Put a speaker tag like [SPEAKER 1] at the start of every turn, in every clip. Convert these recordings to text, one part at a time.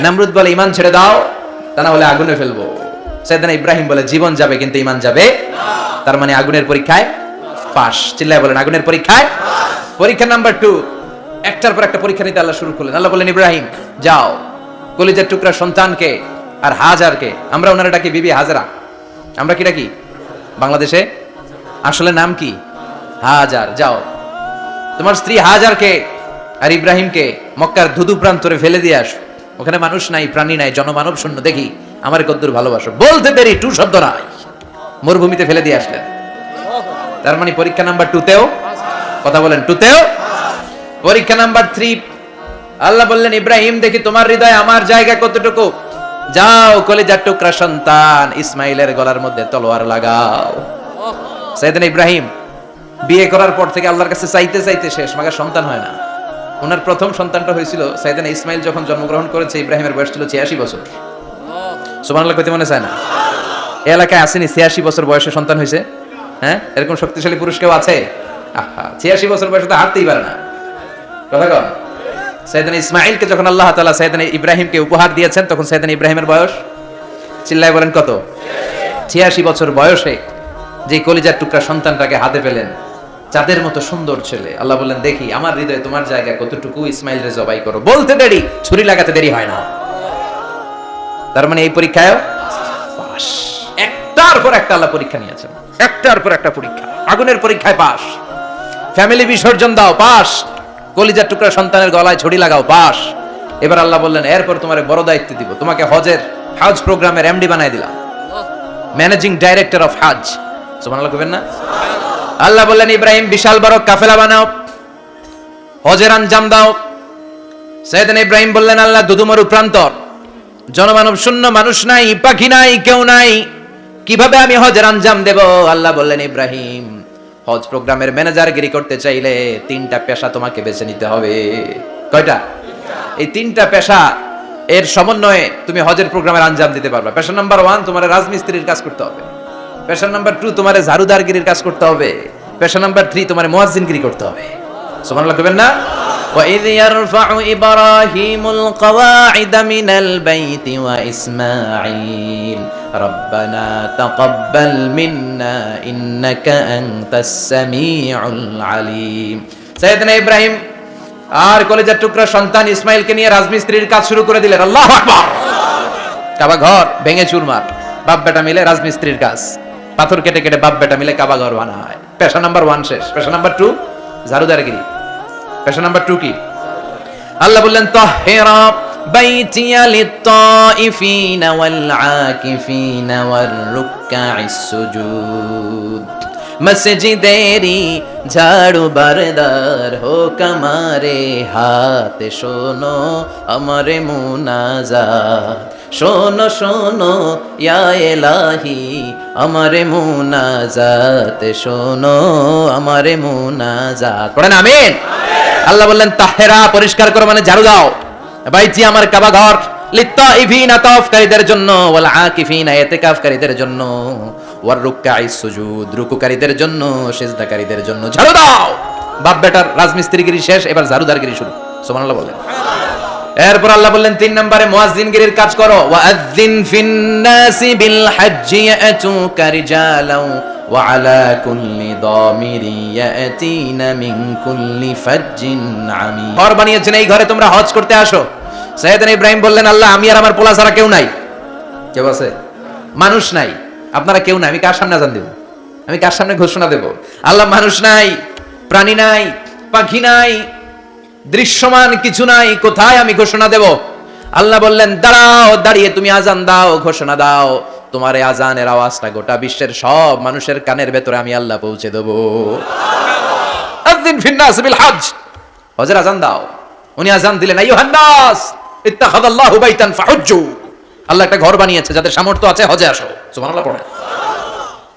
[SPEAKER 1] নমরুদ বলে ঈমান ছেড়ে দাও, তা না হলে আগুনে ফেলবো। সাইয়েদনা ইব্রাহিম বলে জীবন যাবে কিন্তু ঈমান যাবে। তার মানে আগুনের পরীক্ষায় পাস। চিল্লায় বলেন আগুনের পরীক্ষায়। পরীক্ষা নাম্বার 2, একটার পর একটা পরীক্ষা নিতে আল্লাহ শুরু করলেন। আল্লাহ বললেন ইব্রাহিম যাও, কলিজার টুকরা সন্তানকে আর হাজারকে, আমরা ওনারা ডাকি বিবি হাজরা, আমরা কি ডাকি বাংলাদেশে, আসলে নাম কি হাজার, যাও তোমার স্ত্রী হাজারকে আর ইব্রাহিমকে মক্কার ধুধু প্রান্তরে ফেলে দিয়ে আসো। ওখানে মানুষ নাই, প্রাণী নাই, জনমানব শূন্য, দেখি আমার কদ্দুর ভালোবাসো। বলতে দেরি টু শব্দ নাই, মরুভূমিতে ফেলে দিয়ে আসলেন। তার মানে পরীক্ষা নাম্বার 2তেও, কথা বলেন 2তেও। পরীক্ষা নাম্বার 3, আল্লাহ বললেন ইব্রাহিম দেখি তোমার হৃদয়ে আমার জায়গা কতটুকু, যাও কলিজার টুকরা সন্তান ইসমাইলের গলার মধ্যে তলোয়ার লাগাও। সাইয়েদনা ইব্রাহিম বিয়ে করার পর থেকে আল্লাহর কাছে চাইতে চাইতে শেষ, মাগার সন্তান হয় না। ওনার প্রথম সন্তানটা হয়েছিল সাইয়েদনা ইসমাইল যখন জন্মগ্রহণ করেছে, ইব্রাহিমের বয়স ছিল 86 বছর। সুবহানাল্লাহ কইতে মনে চায় না? এই এলাকায় আসেনি 86 বছর বয়সে সন্তান হয়েছে? হ্যাঁ, এরকম শক্তিশালী পুরুষ কেউ আছে? আহা, 86 বছর বয়সে তো হাঁটতেই পারে না। কথা কন। সাইয়েদনা ইসমাইলকে যখন আল্লাহ তাআলা সাইয়েদনা ইব্রাহিমকে উপহার দিয়েছেন, তখন সাইয়েদনা ইব্রাহিমের বয়স, চিল্লায় বলেন কত? 86 বছর বয়সে যে কলিজার টুকরা সন্তানটাকে হাতে পেলেন, চাঁদের মতো সুন্দর ছেলে। আল্লাহ বললেন দেখি আমার হৃদয়ে তোমার জায়গা কতটুকু, ইসমাইল রে জবাই করো। বলতে দেরি, ছুরি লাগাতে দেরি হয় না। তার মানে এই পরীক্ষায় পাস। একটার পর একটা আল্লাহ পরীক্ষা নিয়েছেন, একটার পর একটা পরীক্ষা। আগুনের পরীক্ষায় পাস, ফ্যামিলি বিসর্জন দাও পাস, কলিজার টুকরা সন্তানের গলায় ছড়ি লাগাও পাস। এবার আল্লাহ বললেন এরপর তোমারে বড় দায়িত্ব দিব, তোমাকে হজ প্রোগ্রামের এমডি বানাই দিলাম, ম্যানেজিং ডাইরেক্টর অফ হজ। সুবহানাল্লাহ কইবেন না? আল্লাহ বললেন ইব্রাহিম বিশাল বড় কাফেলা বানাও, হজের আঞ্জাম দাও। সাইয়েদনা ইব্রাহিম বললেন আল্লাহ দুদুমরু প্রান্তর, জনমানব শূন্য, মানুষ নাই, পাখি নাই, কেউ নাই, কিভাবে আমি হজের আঞ্জাম দেব? আল্লাহ বললেন ইব্রাহিম হজ প্রোগ্রামের ম্যানেজারগিরি করতে চাইলে 3টা পেশা তোমাকে বেছে নিতে হবে। কয়টা? এই 3টা পেশা এর সমন্বয়ে তুমি হজের প্রোগ্রামের আঞ্জাম দিতে পারবে। পেশা নাম্বার 1 তোমার রাজমিস্ত্রির কাজ করতে হবে। পেশা নাম্বার 2 তোমার ঝাড়ুদারগিরির কাজ করতে হবে। পেশা নাম্বার 3 তোমার মুয়াজ্জিনগিরি করতে হবে। সুবহানাল্লাহ কইবেন না? وَإِذْ يَرْفَعُ إِبْرَاهِيمُ الْقَوَاعِدَ مِنَ الْبَيْتِ وَإِسْمَاعِيلُ رَبَّنَا تَقَبَّلْ مِنَّا إِنَّكَ أَنْتَ السَّمِيعُ الْعَلِيمُ। সাইয়েদনা ইব্রাহিম আর কলিজার টুকরা সন্তান ইসমাইলকে নিয়ে রাজমিস্ত্রির কাজ শুরু করে দিলেন। আল্লাহু আকবার। কাবা ঘর ভেঙে চুরমার, বাপ বেটা মিলে রাজমিস্ত্রির কাজ, পাথর কেটে কেটে বাপ বেটা মিলে কাবা ঘর বানায়। পেশা নাম্বার 1 শেষ। পেশা নাম্বার 2 ঝাড়ুদারগিরি। পেশা নাম্বার 2 কি? আল্লাহ বললেন তাহহিরা বাইতিয়া লিত-তাইফিনা ওয়াল আকিফিনা ওয়ার রুকআইস সুজুদ। মসজিদেরি ঝাড়ু বারদার হোক আমারে হাত, শোনো আমারে মুনাজাত, শোনো শোনো ইয়া ইলাহি আমারে মুনাজাত, শোনো আমারে মুনাজাত। পড়েন আমিন। আল্লাহ বললেন তাহরা পরিষ্কার করো, মানে ঝাড়ু দাও। বাইতি আমার কাবা ঘর, লিত-তাইফিনা তাওয়াফকারীদের জন্য, ওয়াল আকিফিনা ইতিকাফকারীদের জন্য, ওয়ার রুকআইস সুজুদ রুকুকারীদের জন্য, সিজদাকারীদের জন্য। ঝাড়ু দাও। বাপ বেটার রাজমিস্ত্রিগিরি শেষ, এবার ঝাড়ুদারগিরি শুরু। সুবহানাল্লাহ বলেন। এরপর আল্লাহ বললেন 3 নম্বরে মুয়াজ্জিনগিরির কাজ করো। ওয়াআযযিন ফিন-নাসি বিল-হাজ্জি ইয়াতুকা রিজালাও ওয়া আলা কুল্লি দামিরি ইয়াতিনা মিন কুল্লি ফাজ্জিন আমিক। ঘর বানিয়েছেন, এই ঘরে তোমরা হজ করতে আসো। সাইয়েদনা ইব্রাহিম বললেন আল্লাহ আমি আর আমার পোলা ছাড়া কেউ নাই। কেউ আছে? মানুষ নাই, আপনারা কেউ নাই, আমি কার সামনে আযান দেব? আমি কার সামনে ঘোষণা দেব? আল্লাহ মানুষ নাই, প্রাণী নাই, পাখি নাই, দৃশ্যমান কিছু নাই, কোথায় আমি ঘোষণা দেব? আল্লাহ বললেন দাঁড়াও, দাঁড়িয়ে তুমি আযান দাও, ঘোষণা দাও। তোমার এই আযানের আওয়াজটা গোটা বিশ্বের সব মানুষের কানের ভেতরে আমি আল্লাহ পৌঁছে দেব। আযিন ফিন-নাস বিল-হজ, হজের আযান দাও। উনি আযান দিলেন আইয়ুহান নাস ইত্তাখাযাল্লাহু বাইতান ফাহুজ্জু। আল্লাহ একটা ঘর বানিয়েছে, যাদের সামর্থ্য আছে হজে আসো। সুবহানাল্লাহ পড়ে।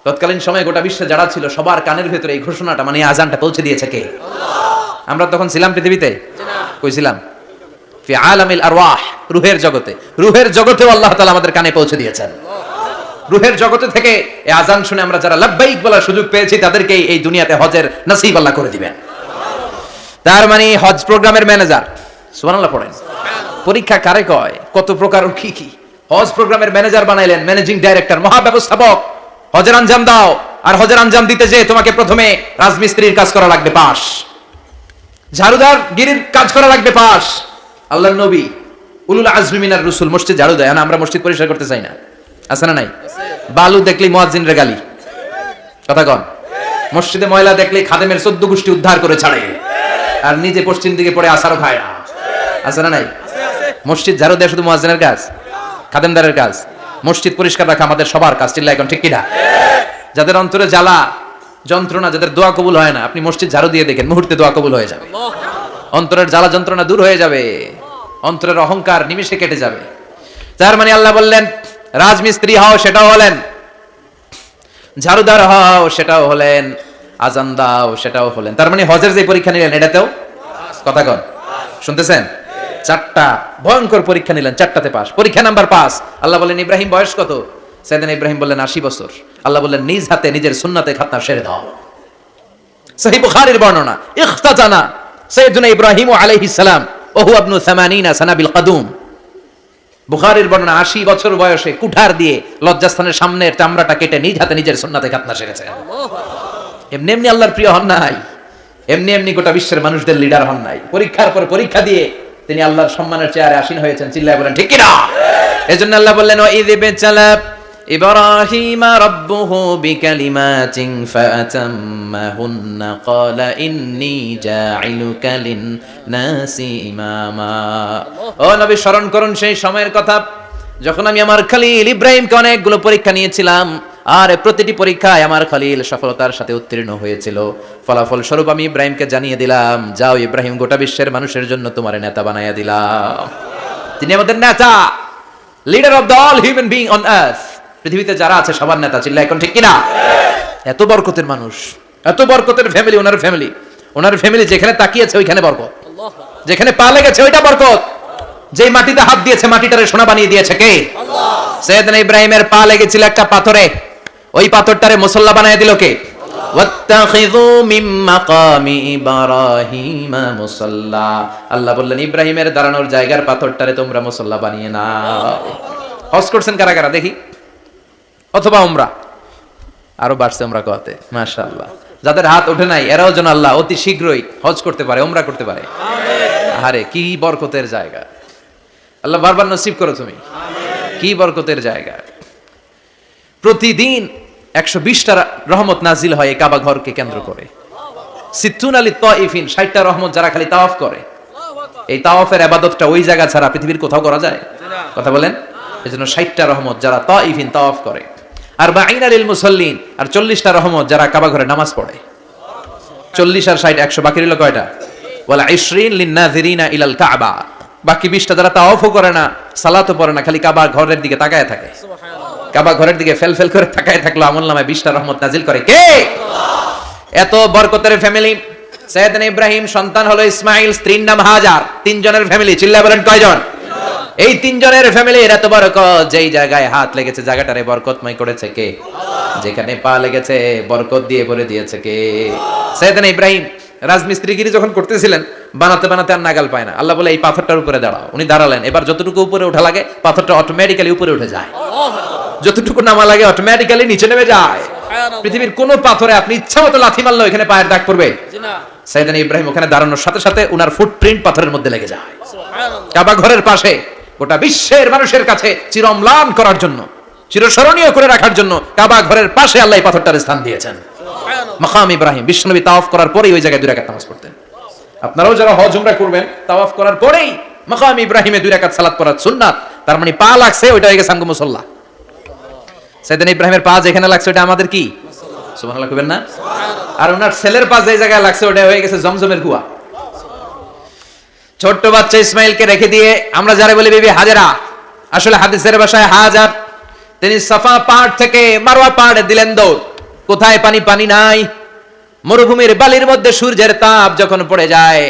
[SPEAKER 1] তৎকালীন সময়ে গোটা বিশ্বে যারা ছিল সবার কানের ভেতরে এই ঘোষণাটা, মানে আযানটা পৌঁছে দিয়েছে কে? আল্লাহ। আমরা তখন ছিলাম পৃথিবীতে? কই ছিলাম? ফি আলামিল আরওয়াহ, রূহের জগতে। রূহের জগতেও আল্লাহ তাআলা আমাদের কানে পৌঁছে দিয়েছেন। রূহের জগতে থেকে এই আযান শুনে আমরা যারা লাব্বাইক বলার সুযোগ পেয়েছি, তাদেরকে এই দুনিয়াতে হজের নসিব আল্লাহ করে দিবেন। তার মানে হজ প্রোগ্রামের ম্যানেজার। সুবহানাল্লাহ পড়েন। পরীক্ষা কারে কয়, কত প্রকার কি কি। হজ প্রোগ্রামের ম্যানেজার বানাইলেন, ম্যানেজিং ডাইরেক্টর, মহাব্যবস্থাপক। হজের আঞ্জাম দাও, আর হজের আঞ্জাম দিতে যে তোমাকে প্রথমে রাজমিস্ত্রির কাজ করা লাগবে পাস, ঝাড়ুদার গিরির কাজ করা লাগবে পাস। আল্লাহর নবী উলুল আজমি মিনার রাসূল মসজিদ ঝাড়ু দেয় না, আমরা মসজিদ পরিষ্কার করতে চাই না, আছে না নাই? বালু দেখলেই মুয়াজ্জিনের গালি, কথা কন। মসজিদে ময়লা দেখলেই খাদেমের 14 গোষ্ঠী উদ্ধার করে ছাড়ে, আর নিজে পশ্চিম দিকে পড়ে আসারও খায় না, আছে না নাই? মসজিদ ঝাড়ু দেয় শুধু মুয়াজ্জিনের কাজ, খাদেমদারের কাজ? মসজিদ পরিষ্কার রাখা আমাদের সবার কাজ, চিল্লায় এখন ঠিক কিনা? যাদের অন্তরে জ্বালা যন্ত্রণা, যাদের দোয়া কবুল হয় না, আপনি মসজিদ ঝাড়ু দিয়ে দেখেন, মুহূর্তে দোয়া কবুল হয়ে যাবে। অন্তরের জ্বালা যন্ত্রণা দূর হয়ে যাবে, অন্তরের অহংকার নিমিষে কেটে যাবে। তার মানে আল্লাহ বললেন রাজমিস্ত্রি হও, সেটাও হলেন, ঝাড়ুদার হও, সেটাও হলেন, আজান দাও, সেটাও হলেন। তার মানে হজের যে পরীক্ষা নিলেন এটাতেও, কথা কন, শুনতেছেন? 4টা ভয়ঙ্কর পরীক্ষা নিলেন, 4টাতে পাস। পরীক্ষা নাম্বার 5। আল্লাহ বললেন ইব্রাহিম বয়স কত? সাইয়েদনা ইব্রাহিম বললেন 80 বছর। আল্লাহ বললেন নিজ হাতে নিজের সুন্নাতে খাতনা সেরে দাও। সহিহ বুখারীর বর্ণনা, ইখতাতানা সাইয়েদনা ইব্রাহিম আলাইহিস সালাম ওয়া হুয়া ইবনু 80 সানা বিল কাদুম। বুখারীর বর্ণনা, 80 বছর বয়সে কুঠার দিয়ে লজ্জাস্থানের সামনের চামড়াটা কেটে নিজ হাতে নিজের সুন্নাতে খাতনা সেরেছেন। এমনি এমনি আল্লাহর প্রিয় হন নাই, এমনি এমনি গোটা বিশ্বের মানুষদের লিডার হন নাই। পরীক্ষার পর পরীক্ষা দিয়ে তিনি আল্লাহর সম্মানের চেয়ারে আসীন হয়েছেন, চিল্লায় বলেন ঠিক কিনা? এজন্য আল্লাহ বললেন ওয়া ইয বিতালা ইব্রাহিম রাব্বুহু বিকালিমাতিন ফাআতাম্মাহুন্না ক্বালা ইন্নী জাইলুকা লিন-নাসি ইমামা। ও নবী, স্মরণ করুন সেই সময়ের কথা যখন আমি আমার খলিল ইব্রাহিমকে অনেকগুলো পরীক্ষা নিয়েছিলাম, আর প্রতিটি পরীক্ষায় আমার খলিল সফলতার সাথে উত্তীর্ণ হয়েছিল। ফলাফল স্বরূপ আমি ইব্রাহিমকে জানিয়ে দিলাম, যাও ইব্রাহিম, গোটা বিশ্বের মানুষের জন্য তোমার নেতা বানাইয়া দিলাম। তিনি আমাদের নেতা, leader of the all human being on earth. পৃথিবীতে যারা আছে সবার নেতা, চিল্লা এখন ঠিক কিনা? এত বরকতের মানুষ, এত বরকতের ফ্যামিলি, ওনার ফ্যামিলি যেখানে তাকিয়েছে ওইখানে বরকত, যেখানে পা লেগেছে ওইটা বরকত। যে মাটিতে হাত দিয়েছে মাটিটারে সোনা বানিয়ে দিয়েছে কে? আল্লাহ। সাইয়েদনা ইব্রাহিমের পা লেগেছিল একটা পাথরে, ওই পাথরটারে মুসল্লা বানিয়ে দিল কে? ওয়াত্তাখিযু মিন মাকামি ইব্রাহিম মুসাল্লা। আল্লাহ বললেন ইব্রাহিমের দাঁড়ানোর জায়গার পাথরটারে তোমরা মুসল্লা বানিয়ে নাও। হজ করছেন কারা কারা দেখি, অথবা উমরা? আরো বাড়ছে উমরা করতে, মাশাআল্লাহ। যাদের হাত ওঠে নাই এরাও যেন আল্লাহ অতি শীঘ্রই হজ করতে পারে, উমরা করতে পারে। আমিন। আরে কি বরকতের জায়গা, আল্লাহ বারবার নসিব করো তুমি। কি বরকতের জায়গা। প্রতিদিন 120টা রহমত নাজিল হয় এই কাবা ঘরকে কেন্দ্র করে। সিত্তুন আলী তাইফিন, 60টা রহমত যারা খালি তাওয়াফ করে। এই তাওয়াফের ইবাদতটা ওই জায়গা ছাড়া পৃথিবীর কোথাও করা যায়? কথা বলেন। এজন্য 60টা রহমত যারা তাইফিন তাওয়াফ করে, আর 40 লিল মুসাল্লিন, আর 40টা রহমত যারা কাবা ঘরে নামাজ পড়ে। 40 আর 60 100, বাকি রইল কয়টা? ওয়ালা 20 লিন নাযিরিনা ইলাল কাবা। বাকি 20টা যারা তাওয়াফও করে না, সালাতও পড়ে না, খালি কাবা ঘরের দিকে তাকায় থাকে। কাবা ঘরের দিকে ফেল ফেল করে তাকায় থাকলো, আমলনামায় 20টা রহমত নাজিল করে কে? আল্লাহ। এত বরকতের ফ্যামিলি। সাইয়েদনা ইব্রাহিম সন্তান হলো ইসমাইল, স্ত্রীর নাম হাজার। 3 জনের ফ্যামিলি, চিল্লায় বলেন কয়জন? এই 3 জনের ফ্যামিলির এত বরকত, যেই জায়গায় হাত লেগেছে জায়গাটারে বরকতময় করেছে কে? যেখানে পা লেগেছে বরকত দিয়ে ভরে দিয়েছে কে? সাইয়েদনা ইব্রাহিম রাজমিস্ত্রিগিরি যখন করতেছিলেন, বানাতে বানাতে আর নাগাল পায় না। আল্লাহ বলে এই পাথরটার উপরে দাঁড়াও। উনি দাঁড়ালেন, এবার যতটুকু উপরে ওঠা লাগে পাথরটা অটোমেটিক্যালি উপরে উঠে যায়, যতটুকু নামা লাগে অটোমেটিক্যালি নিচে নেমে যায়। পৃথিবীর কোন পাথরে আপনি ইচ্ছা মতো লাথি মারলো এখানে পায়ের দাগ পড়বে? সাইয়েদনা ইব্রাহিম ওখানে দাঁড়ানোর সাথে সাথে উনার ফুটপ্রিন্ট পাথরের মধ্যে লেগে যায়। কাবা ঘরের পাশে গোটা বিশ্বের মানুষের কাছে চিরম্লান করার জন্য, চিরস্মরণীয় করে রাখার জন্য কাবা ঘরের পাশে আল্লাহ এই পাথরটার স্থান দিয়েছেন। মাকাম ইব্রাহিম। বিশ্বনবী তাওয়াফ করার পরেই ওই জায়গায় 2 রাকাত নামাজ পড়তেন। আপনারাও যারা হজ উমরা করবেন, তাওয়াফ করার পরেই মাকাম ইব্রাহিমে 2 রাকাত সালাত পড়া সুন্নাত। তার মানে পা লাগছে ওইটা হয়ে গেছে আঙ্গু মুসাল্লা। সাইয়েদনা ইব্রাহিমের পা যেখানে লাগছে ওটা আমাদের কি? সুবহানাল্লাহ কইবেন না? আর ওনার ছেলের পা যে জায়গায় লাগছে ওটা হয়ে গেছে জমজমের কুয়া। ছোট্ট বাচ্চা ইসমাইলকে রেখে দিয়ে আমরা যারা বলি বিবি হাজেরা, আসলে হাদিসের ভাষায় হাজার, তিনি সাফা পাহাড় থেকে মারওয়া পাহাড়ে দিলেন দৌড়। কোথায় পানি? পানি নাই। মরুভূমির বালির মধ্যে সূর্যের তাপ যখন পড়ে যায়,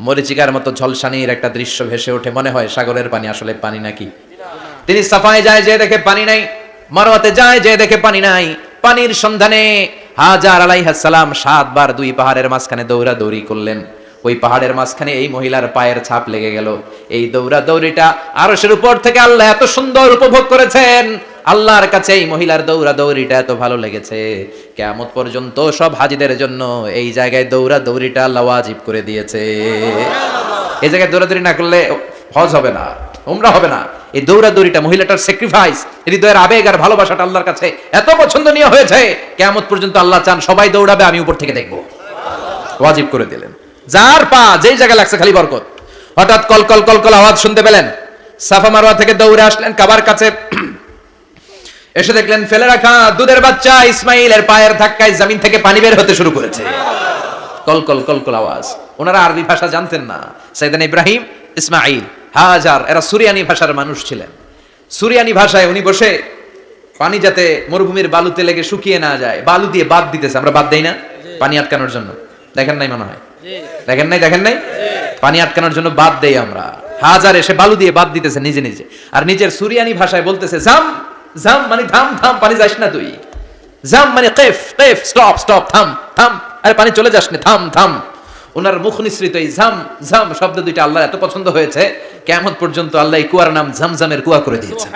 [SPEAKER 1] মরিচিকার মতো ঝলসানির একটা দৃশ্য ভেসে ওঠে, মনে হয় সাগরের পানি, আসলে পানি নাকি। তিনি সাফায় যায়, যে দেখে পানি নাই। মারওয়াতে যায়, যে দেখে পানি নাই। পানির সন্ধানে হাজার আলাইহিস সালাম 7 বার 2 পাহাড়ের মাঝখানে দৌড়াদৌড়ি করলেন। ওই পাহাড়ের মাঝখানে এই মহিলার পায়ের ছাপ লেগে গেল। এই দৌড়াদৌড়িটা আরশের উপর থেকে আল্লাহ এত সুন্দর উপভোগ করেছেন। আল্লাহর কাছে এই মহিলার দৌড়াদৌড়িটা এত ভালো লেগেছে, কিয়ামত পর্যন্ত সব হাজীদের জন্য এই জায়গায় দৌড়াদৌড়িটা আল্লাহ ওয়াজিব করে দিয়েছে। এই জায়গায় দৌড়াদৌড়ি না করলে হজ হবে না, উমরা হবে না। এই দৌড়াদৌড়িটা, মহিলাটার স্যাক্রিফাইস, হৃদয়ের আবেগ আর ভালোবাসাটা আল্লাহর কাছে এত পছন্দনীয় হয়েছে, কিয়ামত পর্যন্ত আল্লাহ চান সবাই দৌড়াবে, আমি উপর থেকে দেখবো। ওয়াজিব করে দিলেন। যার পা যেই জায়গায় লাগছে খালি বরকত। হঠাৎ কল কল কল কল আওয়াজ শুনতে পেলেন। সাফা মারওয়া থেকে দৌড়ে আসলেন কাবার কাছে, এসে দেখলেন ফেলে রাখা দুধের বাচ্চা ইসমাইলের পায়ের ধাক্কায় জমিন থেকে পানি বের হতে শুরু করেছে। কল কল কল কল আওয়াজ। ওনারা আরবি ভাষা জানতেন না। সাইয়েদনা ইব্রাহিম, ইসমাইল, হাজার এরা সুরিয়ানি ভাষার মানুষ ছিলেন। সুরিয়ানি ভাষায় উনি বসে পানি যাতে মরুভূমির বালুতে লেগে শুকিয়ে না যায়, বালু দিয়ে বাদ দিতেছে। আমরা বাদ দেই না পানি আটকানোর জন্য? দেখেন নাই মনে হয়? দেখেন নাই? পানি আটকানোর জন্য বাদ দেই আমরা। হাজার এসে বালু দিয়ে বাদ দিতেছে নিজে নিজে, আর নিজের সুরিয়ানি ভাষায় বলতেছে জাম জাম, মানে থাম থাম, পানি যাস না তুই। জাম মানে কেফ কেফ, স্টপ স্টপ, থাম থাম, আরে পানি চলে যাস না, থাম থাম। ওনার মুখ নিঃসৃত এই ঝাম ঝাম শব্দ দুইটা আল্লাহর এত পছন্দ হয়েছে, কিয়ামত পর্যন্ত আল্লাহ এই কুয়ার নাম ঝমঝমের কুয়া করে দিয়েছেন।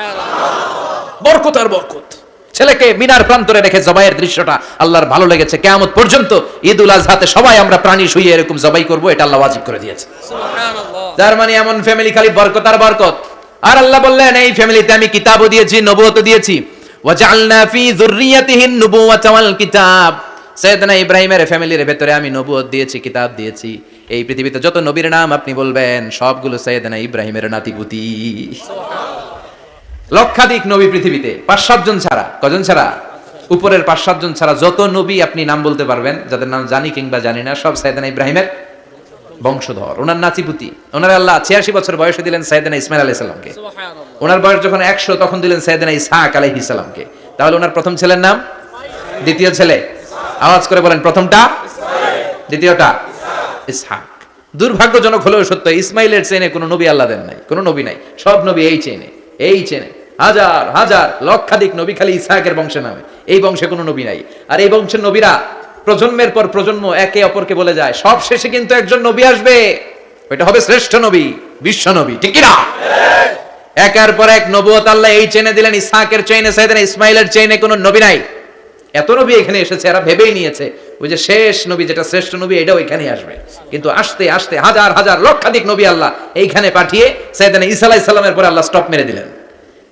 [SPEAKER 1] বরকত আর বরকত। ছেলেকে মিনার প্রান্তরে রেখে জবাইয়ের দৃশ্যটা আল্লাহর ভালো লেগেছে। কিয়ামত পর্যন্ত ঈদুল আজহাতে সবাই আমরা প্রাণী শুইয়ে এরকম জবাই করব, এটা আল্লাহ ওয়াজিব করে দিয়েছে। সুবহানাল্লাহ। তার মানে এমন ফ্যামিলি খালি বরকত আর বরকত। আর আল্লাহ বললেন এই ফ্যামিলিতে আমি কিতাবও দিয়েছি, নবুয়তও দিয়েছি। ওয়াজআলনা ফি যুররিয়াতিহিন নুবুওয়াতা ওয়াল কিতাব। সাইয়েদনা ইব্রাহিমের ফ্যামিলির ভেতরে আমি নবুয়ত দিয়েছি, কিতাব দিয়েছি। এই পৃথিবীতে যত নবীর নাম আপনি বলবেন সবগুলো সাইয়েদনা ইব্রাহিমের নাতিপুতি। লক্ষাধিক নবী পৃথিবীতে, 5-7 জন ছাড়া। কজন ছাড়া? উপরের 5-7 জন ছাড়া যত নবী আপনি নাম বলতে পারবেন, যাদের নাম জানি কিংবা জানি না, সব সাইয়েদনা ইব্রাহিমের বংশধর, ওনার নাতিপুতি। ওনার আল্লাহ 86 বছর বয়সে দিলেন সাইয়েদনা ইসমাইল আলাইহিস সালামকে। সুবহানাল্লাহ। ওনার বয়স যখন 100 তখন দিলেন সাইয়েদনা ইসহাক আলাইহিস সালামকে। তাহলে ওনার প্রথম ছেলের নাম? দ্বিতীয় ছেলে? আওয়াজ করে বলেন, প্রথমটা ইসমাইল, দ্বিতীয়টা ইসহাক। দুর্ভাগ্যজনক হলেও সত্য, ইসমাইলের চেনে কোনো নবী আল্লাহ দেন নাই, কোনো নবী নাই। সব নবী এই চেনে, এই চেনে। হাজার হাজার লক্ষাধিক নবী খালি ইসহাকের বংশে নামে, এই বংশে কোনো নবী নাই। আর এই বংশের নবীরা প্রজন্মের পর প্রজন্ম একে অপরকে বলে যায়, সব শেষে কিন্তু একজন নবী আসবে, ওইটা হবে শ্রেষ্ঠ নবী, বিশ্ব নবী। ঠিক কি না? একের পর এক নবুয়ত আল্লাহ এই চেনে দিলেন। ইসহাকের চেইনে, সাইয়েদনা ইসমাইলের চেইনে কোনো নবী নাই। এত নবী এখানে এসেছে, এরা ভেবেই নিয়েছে ওই যে শেষ নবী, যেটা শ্রেষ্ঠ নবী, এটাও এখানে আসবে। কিন্তু আস্তে আস্তে হাজার হাজার লক্ষাধিক নবী আল্লাহ এইখানে পাঠিয়ে সাইয়েদনা ঈসা আলাইহিস সালামের পরে আল্লাহ স্টপ মেরে দিলেন।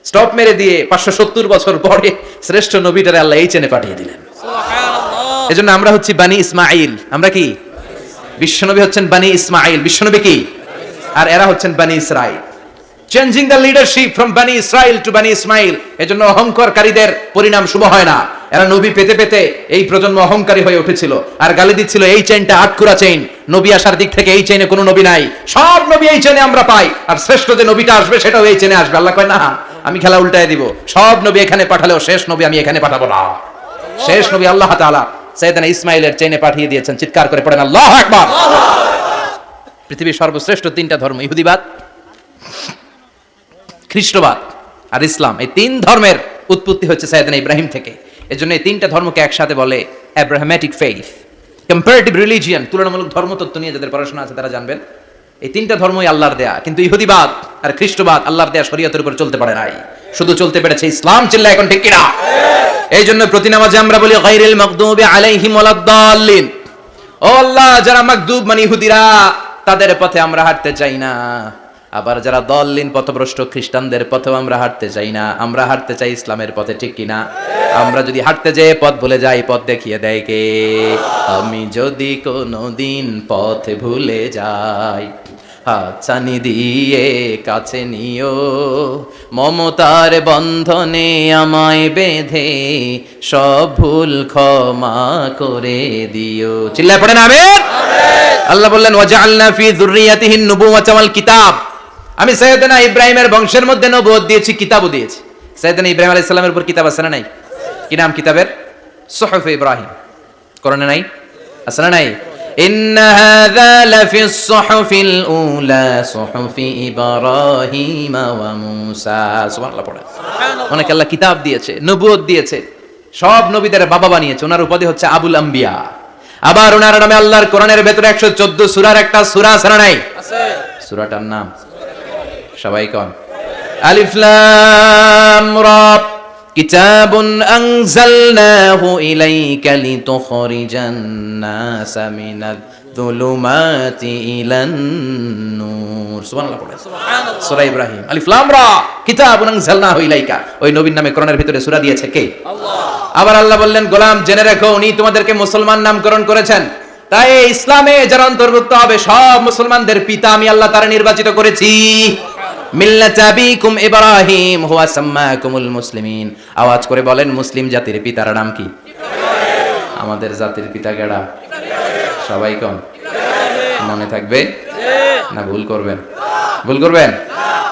[SPEAKER 1] স্টপ মেরে দিয়ে 570 বছর পরে শ্রেষ্ঠ নবীটারে আল্লাহ এই চেনে পাঠিয়ে দিলেন। সুবহানাল্লাহ। এজন্য আমরা হচ্ছি বানি ইসমাইল। আমরা কি? বিশ্বনবী হচ্ছেন বানি ইসমাইল, বিশ্বনবী কি? আর এরা হচ্ছেন বানি Israil. Changing the leadership from বানি ইসরাইল টু বানি ইসমাইল। এজন্য অহংকারীদের পরিণাম শুভ হয় না। এরা নবী পেতে পেতে এই প্রজন্ম অহংকারী হয়ে উঠেছিল আর গালি দিচ্ছিল এই চেইনটা আটকুরা চেইন, নবী আসার দিক থেকে এই চেইনে কোনো নবী নাই, সব নবী এই চেইনে আমরা পাই, আর শ্রেষ্ঠ যে নবীটা আসবে সেটাও এই চেইনে আসবে। আল্লাহ কয় না, আমি খেলা উল্টায় দিব, সব নবী এখানে পাঠালেও শেষ নবী আমি এখানে পাঠাবো না। শেষ নবী আল্লাহ তাআলা সাইয়েদনা ইসমাইলের চেইনে পাঠিয়ে দিয়েছেন। চিৎকার করে পড়েন আল্লাহু আকবার। পৃথিবীর সর্বশ্রেষ্ঠ 3টা ধর্ম, ইহুদিবাদ, খ্রিস্টবাদ আর ইসলাম, এই 3 ধর্মের উৎপত্তি হচ্ছে সাইয়েদনা ইব্রাহিম থেকে। এজন্য এই 3টা ধর্মকে একসাথে বলে অ্যাব্রাহামেটিক ফেইথ, কম্পারেটিভ রিলিজিয়ন। তুলনামূলক ধর্মতত্ত্ব নিয়ে যাদের পড়াশোনা আছে তারা জানবেন এই 3টা ধর্মই আল্লাহর দেয়া। কিন্তু ইহুদিবাদ আর খ্রিস্টবাদ আল্লাহর দেয়া শরীয়তের উপর চলতে পারে নাই, শুধু চলতে পেরেছে ইসলাম। চিল্লা এখন ঠিক কিনা? এই জন্য প্রতি নামাজে আমরা বলি গায়রিল মাগদুবি আলাইহিম ওয়ালাদ-দাল্লিন। ও আল্লাহ, যারা মাগদুব মানে ইহুদিরা, তাদের পথে আমরা হাঁটতে চাই না। আবার যারা দল্লিন পথভ্রষ্ট খ্রিস্টানদের পথেও আমরা হাঁটতে চাই না, আমরা হাঁটতে চাই ইসলামের পথে। ঠিক কিনা? আমরা যদি হাঁটতে যেয়ে পথ ভুলে যাই, পথ দেখিয়ে দেয় কে? আমি যদি কোনোদিন পথ ভুলে যাই, হাতছানি দিয়ে কাছে নিও, মমতার বন্ধনে আমায় বেঁধে সব ভুল ক্ষমা করে দিও। চিল্লায় পড়েন আমিন। আল্লাহ বললেন ওয়াজআলনা ফি যুররিয়াতিহিন নুবুওয়াতা ওয়াল কিতাব। আমি সাইয়েদনা ইব্রাহিমের বংশের মধ্যে নবুয়ত দিয়েছি, কিতাবও দিয়েছি। সাইয়েদনা ইব্রাহিম আলাইহিস সালামের উপর কিতাব আছে না নাই? কি নাম কিতাবের? সুহুফ ইব্রাহিম। কোরআনে নাই? আছে না নাই? ইন্না হাযা লাফিস সুহুফিল উলা সুহুফি ইব্রাহিম ওয়া মূসা। সুবহানাল্লাহ পড়ে। অনেক আল্লাহ কিতাব দিয়েছে, নবুয়ত দিয়েছে, সব নবীদের বাবা বানিয়েছে। ওনার উপাধি হচ্ছে আবুল আম্বিয়া। আবার ওনার নামে আল্লাহর কোরআনের ভেতরে 114 সূরার একটা সূরা আছে না নাই? আছে। সূরাটার নাম সবাই কোন? আলিফ লাম রা। কিতাবুন আনজালনাহু ইলাইকা লিতুখরিজান নাসা মিনাল যুলুমাতি ইলান নূর। সুবহানাল্লাহ পড়ে। সুবহানাল্লাহ। সূরা ইব্রাহিম। আলিফ লাম রা। কিতাবুন আনজালনাহু ইলাইকা। ওই নবীর নামে কোরআনের ভিতরে সূরা দিয়েছে কে? আল্লাহ। আবার আল্লাহ বললেন, গোলাম জেনে রাখো, উনি তোমাদেরকে মুসলমান নামকরণ করেছেন। তাই ইসলামে যারা অন্তর্ভুক্ত হবে সব মুসলমানদের পিতা আমি আল্লাহ তারা নির্বাচিত করেছি। মিল্লাত আবিকুম ইব্রাহিম হুয়া সাম্মাকুমুল মুসলিমিন। আওয়াজ করে বলেন, মুসলিম জাতির পিতার নাম কি? ইব্রাহিম। আমাদের জাতির পিতা কেডা? ইব্রাহিম। সবাই কোন? ইব্রাহিম। মনে থাকবে? না ভুল করবেন? ভুল করবেন?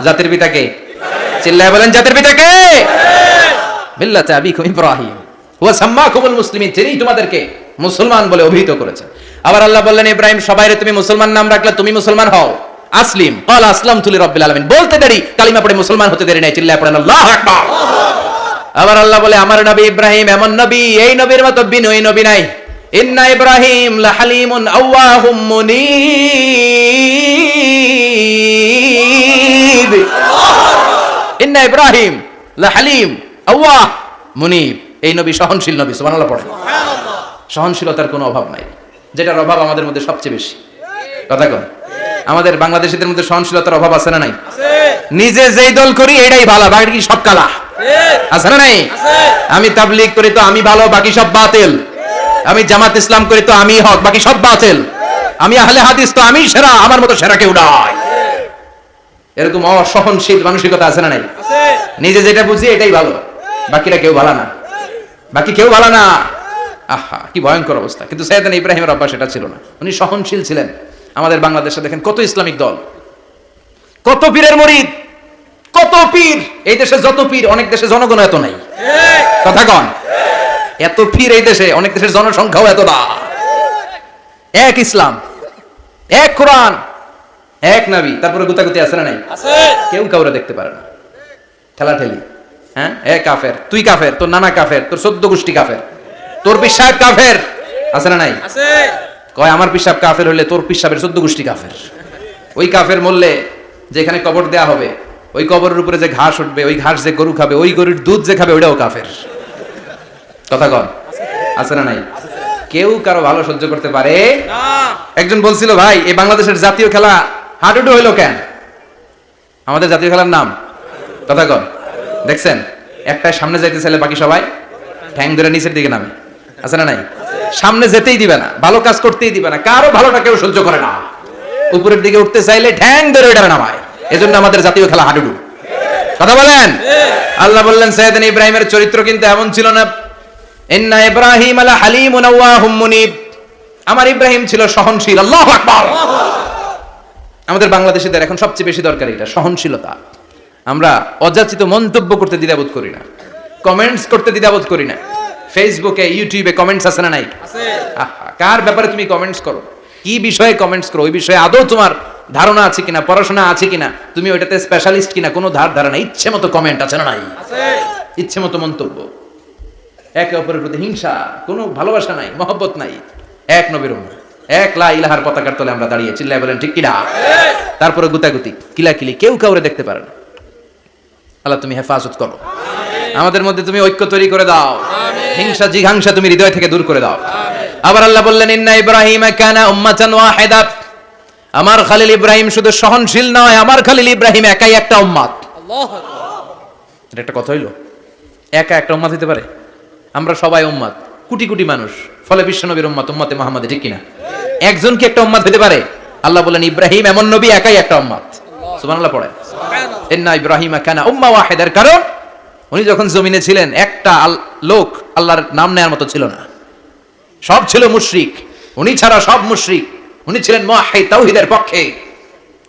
[SPEAKER 1] জাতির পিতা কে? ইব্রাহিম। চিল্লায় বলেন, জাতির পিতা কে? ইব্রাহিম। মিল্লাত আবিকুম ইব্রাহিম হুয়া সাম্মাকুমুল মুসলিমিন, তিনি তোমাদেরকে মুসলমান বলে অভিহিত করেছেন। আবার আল্লাহ বললেন, ইব্রাহিম সবাইরে তুমি মুসলমান নাম রাখলে, তুমি মুসলমান হও। আসলিম ক্বালা আসলামতু লিরাব্বিল আলামিন, বলতে দেরি, কালিমা পড়ে মুসলমান হতে দেরি নাই। চিল্লায় পড়েন আল্লাহু আকবার। আবার আল্লাহ বলে, আমার নবী ইব্রাহিম এমন নবী, এই নবীর মতো বিনয়ী নবী নাই। ইন্না ইব্রাহিম লাহালিমুন আওয়াহুম মুনীব। ইন্না ইব্রাহিম লাহালিম আওয়াহ মুনীব। এই নবী সহনশীল নবী। সুবহানাল্লাহ পড়েন। সুবহানাল্লাহ। সহনশীলতার কোনো অভাব নাই, যেটার অভাব আমাদের মধ্যে সবচেয়ে বেশি। কথা কন, আমাদের বাংলাদেশীদের মধ্যে সহনশীলতার অভাব আছে না নাই? আছে। নিজে যেই দল করি এটাই ভালো, বাকি সব কালা। আছে না নাই? আছে। আমি তাবলীগ করি তো আমি ভালো, বাকি সব বাতিল। আমি জামাত ইসলাম করি তো আমি হক, বাকি সব বাতিল। আমি আহলে হাদিস তো আমি সেরা, আমার মতো সেরা কেউ নাই। এরকম অসহনশীল মানসিকতা আছে না নাই? আছে। নিজে যেটা বুঝি এটাই ভালো, বাকিরা কেউ ভালো না, বাকি কেউ ভালো না। আহা, কি ভয়ঙ্কর অবস্থা। কিন্তু সাইয়েদনা ইব্রাহিমের অভ্যাস এটা ছিল না, উনি সহনশীল ছিলেন। আমাদের বাংলাদেশে দেখেন কত ইসলামিক দল, কত পীরের মুরিদ, কত পীর। এই দেশে যত পীর, অনেক দেশে জনগণ এত নাই। কথা কন, এত পীর এই দেশে, অনেক দেশের জনসংখ্যাও এত না। এক ইসলাম, এক কোরআন, এক নবী, তারপরে গুতাগুতি আছে না নাই? আছে। কেউ কাউরে দেখতে পারে না, ঠেলাঠেলি। হ্যাঁ, এ কাফের, তুই কাফের, তোর নানা কাফের, তোর 14 গোষ্ঠী কাফের, তোর পিসাব কাফের, আছে না নাই? আছে। কয় আমার পিসাব কাফের হলে তোর পিসাবের 14 গোষ্ঠী কাফের। ওই কাফের মরলে যেখানে কবর দেয়া হবে, ওই কবরের উপরে যে ঘাস উঠবে, ওই ঘাস যে গরু খাবে, ওই গরুর দুধ যে খাবে, ওইটাও কাফের। কথা কন, আছে না নাই? কেউ কারো ভালো সহ্য করতে পারে না। একজন বলছিল, ভাই এই বাংলাদেশের জাতীয় খেলা হাডুডু হইলো কেন? আমাদের জাতীয় খেলার নাম, কথা কন, দেখছেন একটাই সামনে যাইতে চাইলে বাকি সবাই ঠ্যাং ধরে নিচের দিকে নামে। আছে না নাই? সামনে যেতেই দিবে না, ভালো কাজ করতেই দিবে না, কারো ভালোটা কেউ সহ্য করে না। উপরের দিকে উঠতে চাইলে ঠ্যাং ধরে ওইটা নামায়। এজন্য আমাদের জাতীয় খেলা হাডুডু। কথা বলেন। আল্লাহ বললেন, সাইয়েদনা ইব্রাহিমের চরিত্র কিন্তু এমন ছিল না। ইন্না ইব্রাহিম আলা হালিমুন আওয়াহুম মুনীব, আমার ইব্রাহিম ছিল সহনশীল। আল্লাহু আকবার। আমাদের বাংলাদেশীদের এখন সবচেয়ে বেশি দরকার এটা, সহনশীলতা। আমরা অযাচিত মন্তব্য করতে দ্বিধাবোধ করি না, কমেন্টস করতে দ্বিধাবোধ করি না। ফেসবুকে, ইউটিউবে কমেন্টস আছে না নাই? আছে। কার ব্যাপারে তুমি কমেন্টস করো, কি বিষয়ে কমেন্টস করো, ওই বিষয়ে আদৌ তোমার ধারণা আছে কিনা, পড়াশোনা আছে কিনা, তুমি ওইটাতে স্পেশালিস্ট কিনা, কোনো ধারণা, ইচ্ছে মতো কমেন্ট আছে না নাই? আছে। ইচ্ছে মতো মন্তব্য, একে অপরের প্রতি হিংসা, কোনো ভালোবাসা নাই, মহব্বত নাই। এক নবীর উম্মত, এক লা ইলাহার পতাকার তলে আমরা দাঁড়িয়ে, চিল্লায় বলেন ঠিক কিনা? তারপরে গুতাগুতি, কিলাকিলি, কেউ কাউরে দেখতে পারে না। আল্লাহ তুমি হেফাজত করো, আমাদের মধ্যে তুমি ঐক্য তৈরি করে দাও, হিংসা জিঘাংসা তুমি হৃদয় থেকে দূর করে দাও। আবার আল্লাহ বললেন, ইন্না ইব্রাহিম কানা উম্মাতান ওয়াহিদা, আমার খলিল ইব্রাহিম শুধু সহনশীল নয়, আমার খলিল ইব্রাহিম একাই একটা উম্মত। আল্লাহু আকবার। এটা একটা কথা হইলো, একা একটা উম্মত হতে পারে? আমরা সবাই উম্মত, কোটি কোটি মানুষ, ফলে বিশ্বনবীর উম্মত, উম্মতে মুহাম্মাদী, ঠিক কিনা? একজন কি একটা উম্মত হতে পারে? আল্লাহ বলেন, ইব্রাহিম এমন নবী, একাই একটা উম্মত। সুবহানাল্লাহ পড়ে। ইন্না ইব্রাহিম কানা উম্মা ওয়াহিদার, কারণ উনি যখন জমিনে ছিলেন একটা লোক আল্লাহর নাম নেয়ার মতো ছিল না, সব ছিল মুশরিক। উনি ছাড়া সব মুশরিক। উনি ছিলেন মুওয়াহহিদ, তাওহীদের পক্ষে।